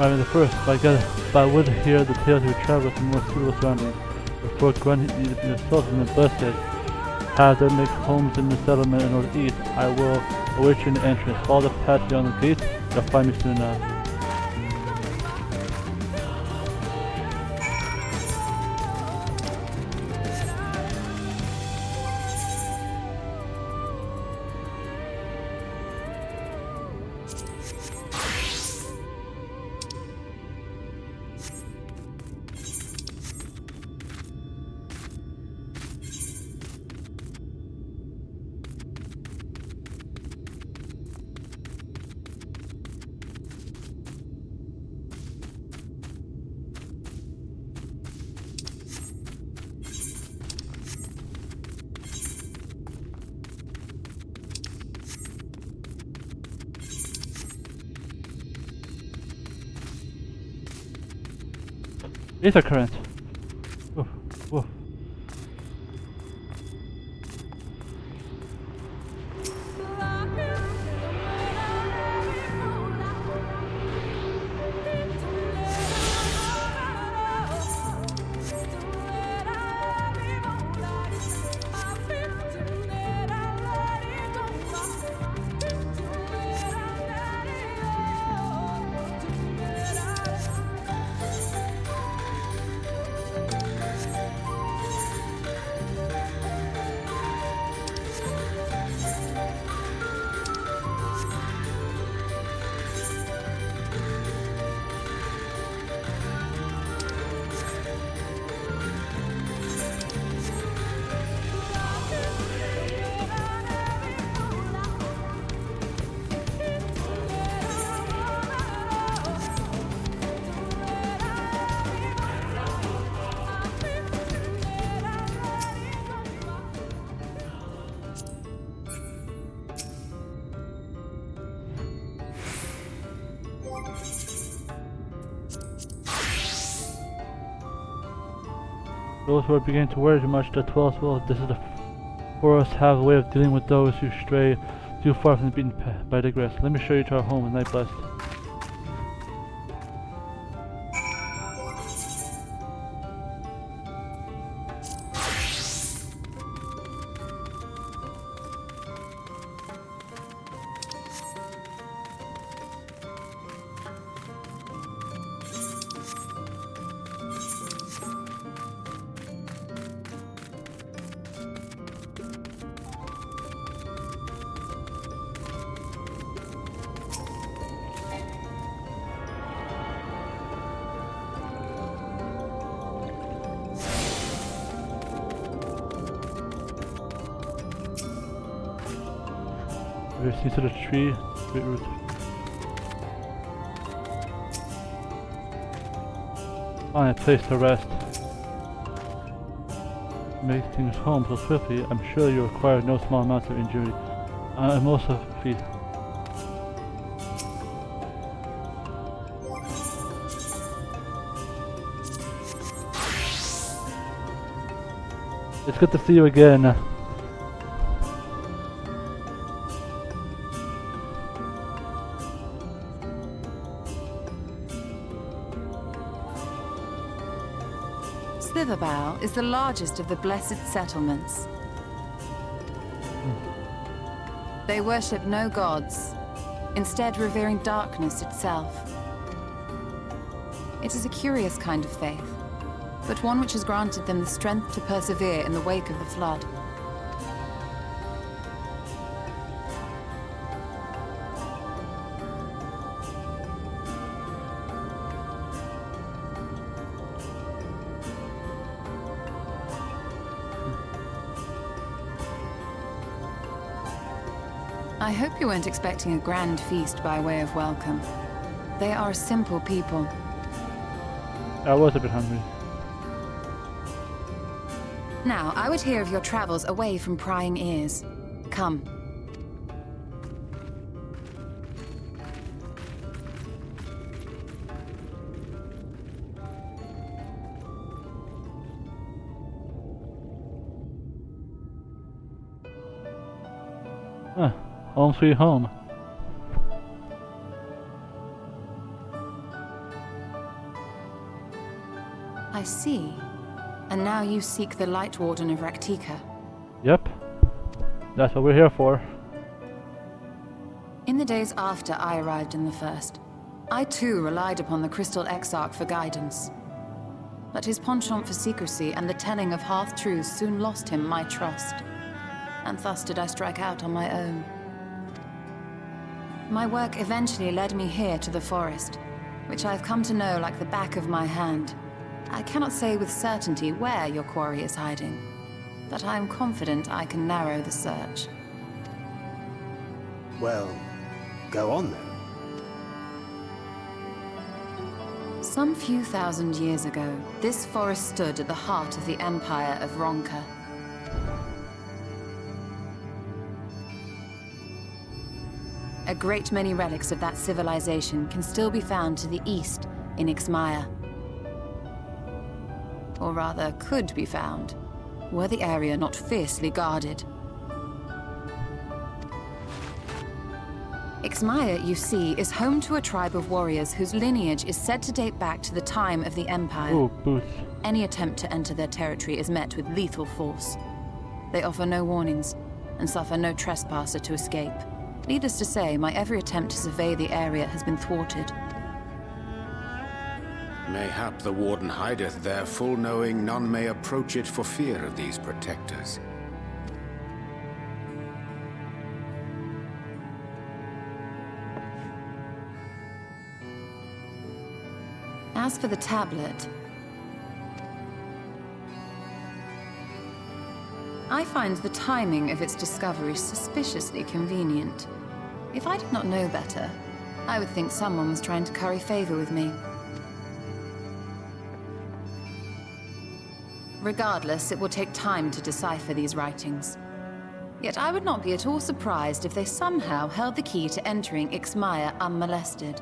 I'm the first, but I would hear the tales of travelers in more suitable surroundings. Before granting yourself in the blessed, have them make homes in the settlement in order to eat. I will await you in the entrance. Follow the path beyond the gate. You'll find me soon enough. Ether current. Woof, woof. Those who are beginning to worry too much that 12 will. This is the forest have a way of dealing with those who stray too far from the beaten path by the grass. Let me show you to our home, and night blessed. We're to the tree, sweet root. Find a place to rest. Make things home so swiftly, I'm sure you require no small amounts of injury. I'm also feet. It's good to see you again. Slitherbow is the largest of the blessed settlements. They worship no gods, instead revering darkness itself. It is a curious kind of faith, but one which has granted them the strength to persevere in the wake of the flood. I hope you weren't expecting a grand feast by way of welcome. They are a simple people. I was a bit hungry. Now, I would hear of your travels away from prying ears. Come. Huh. Home sweet home. I see. And now you seek the Light Warden of Raktika. Yep. That's what we're here for. In the days after I arrived in the First, I too relied upon the Crystal Exarch for guidance. But his penchant for secrecy and the telling of half-truths soon lost him my trust. And thus did I strike out on my own. My work eventually led me here to the forest, which I've come to know like the back of my hand. I cannot say with certainty where your quarry is hiding, but I am confident I can narrow the search. Well, go on then. Some few thousand years ago, this forest stood at the heart of the Empire of Ronka. A great many relics of that civilization can still be found to the east in Ixmaya. Or rather, could be found, were the area not fiercely guarded. Ixmaya, you see, is home to a tribe of warriors whose lineage is said to date back to the time of the Empire. Ooh, boots. Any attempt to enter their territory is met with lethal force. They offer no warnings, and suffer no trespasser to escape. Needless to say, my every attempt to survey the area has been thwarted. Mayhap the Warden hideth there, full knowing none may approach it for fear of these protectors. As for the tablet, I find the timing of its discovery suspiciously convenient. If I did not know better, I would think someone was trying to curry favor with me. Regardless, it will take time to decipher these writings. Yet I would not be at all surprised if they somehow held the key to entering Ixmaya unmolested.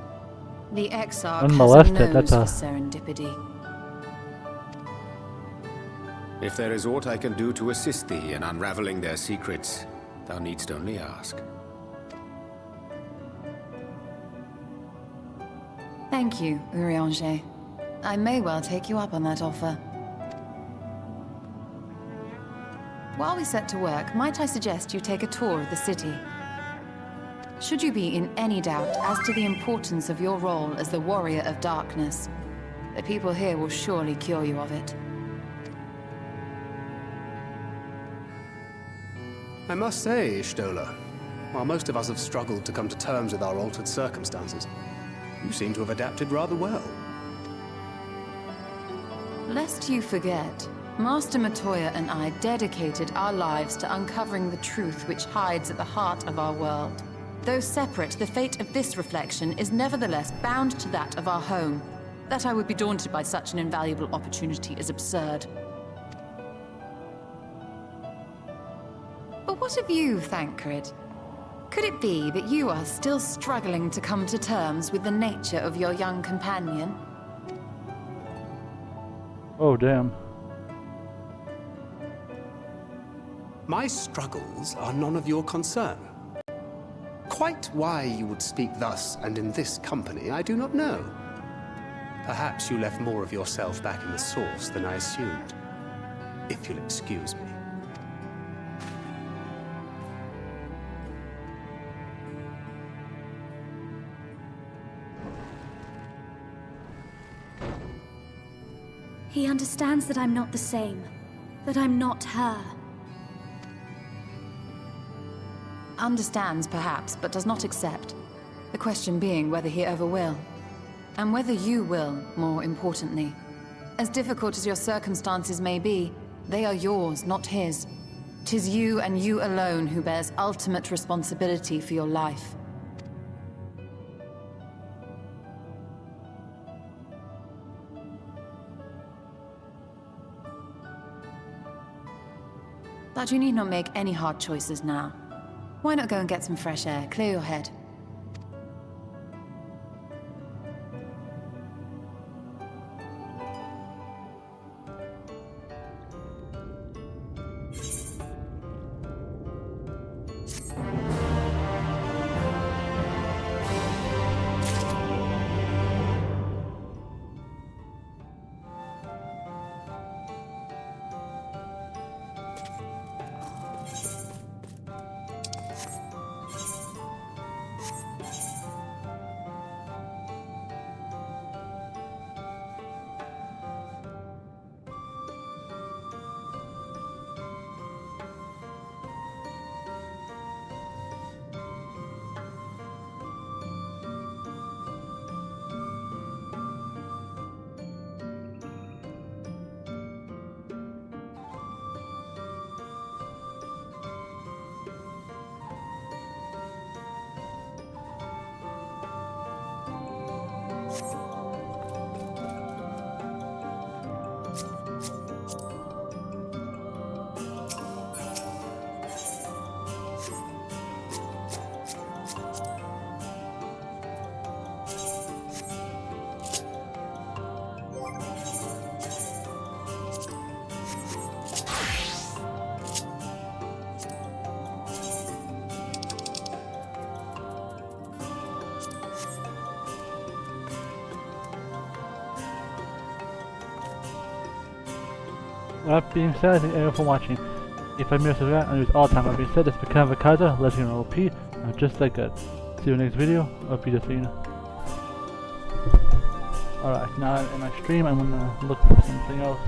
The Exarch has a nose for serendipity. If there is aught I can do to assist thee in unraveling their secrets, thou needst only ask. Thank you, Urianger. I may well take you up on that offer. While we set to work, might I suggest you take a tour of the city? Should you be in any doubt as to the importance of your role as the Warrior of Darkness, the people here will surely cure you of it. I must say, Stola, while most of us have struggled to come to terms with our altered circumstances, you seem to have adapted rather well. Lest you forget, Master Matoya and I dedicated our lives to uncovering the truth which hides at the heart of our world. Though separate, the fate of this reflection is nevertheless bound to that of our home. That I would be daunted by such an invaluable opportunity is absurd. But what of you, Thancred? Could it be that you are still struggling to come to terms with the nature of your young companion? Oh, damn. My struggles are none of your concern. Quite why you would speak thus and in this company, I do not know. Perhaps you left more of yourself back in the source than I assumed. If you'll excuse me. He understands that I'm not the same. That I'm not her. Understands, perhaps, but does not accept. The question being whether he ever will. And whether you will, more importantly. As difficult as your circumstances may be, they are yours, not his. 'Tis you and you alone who bears ultimate responsibility for your life. But you need not make any hard choices now. Why not go and get some fresh air, clear your head? That being said, I thank everyone for watching. If I missed that, I use all time. That being said, this is Kenan of Kaiser, Legend OP. I'm just like that. See you in the next video. OP to see you. Alright, now in my stream, I'm gonna look for something else.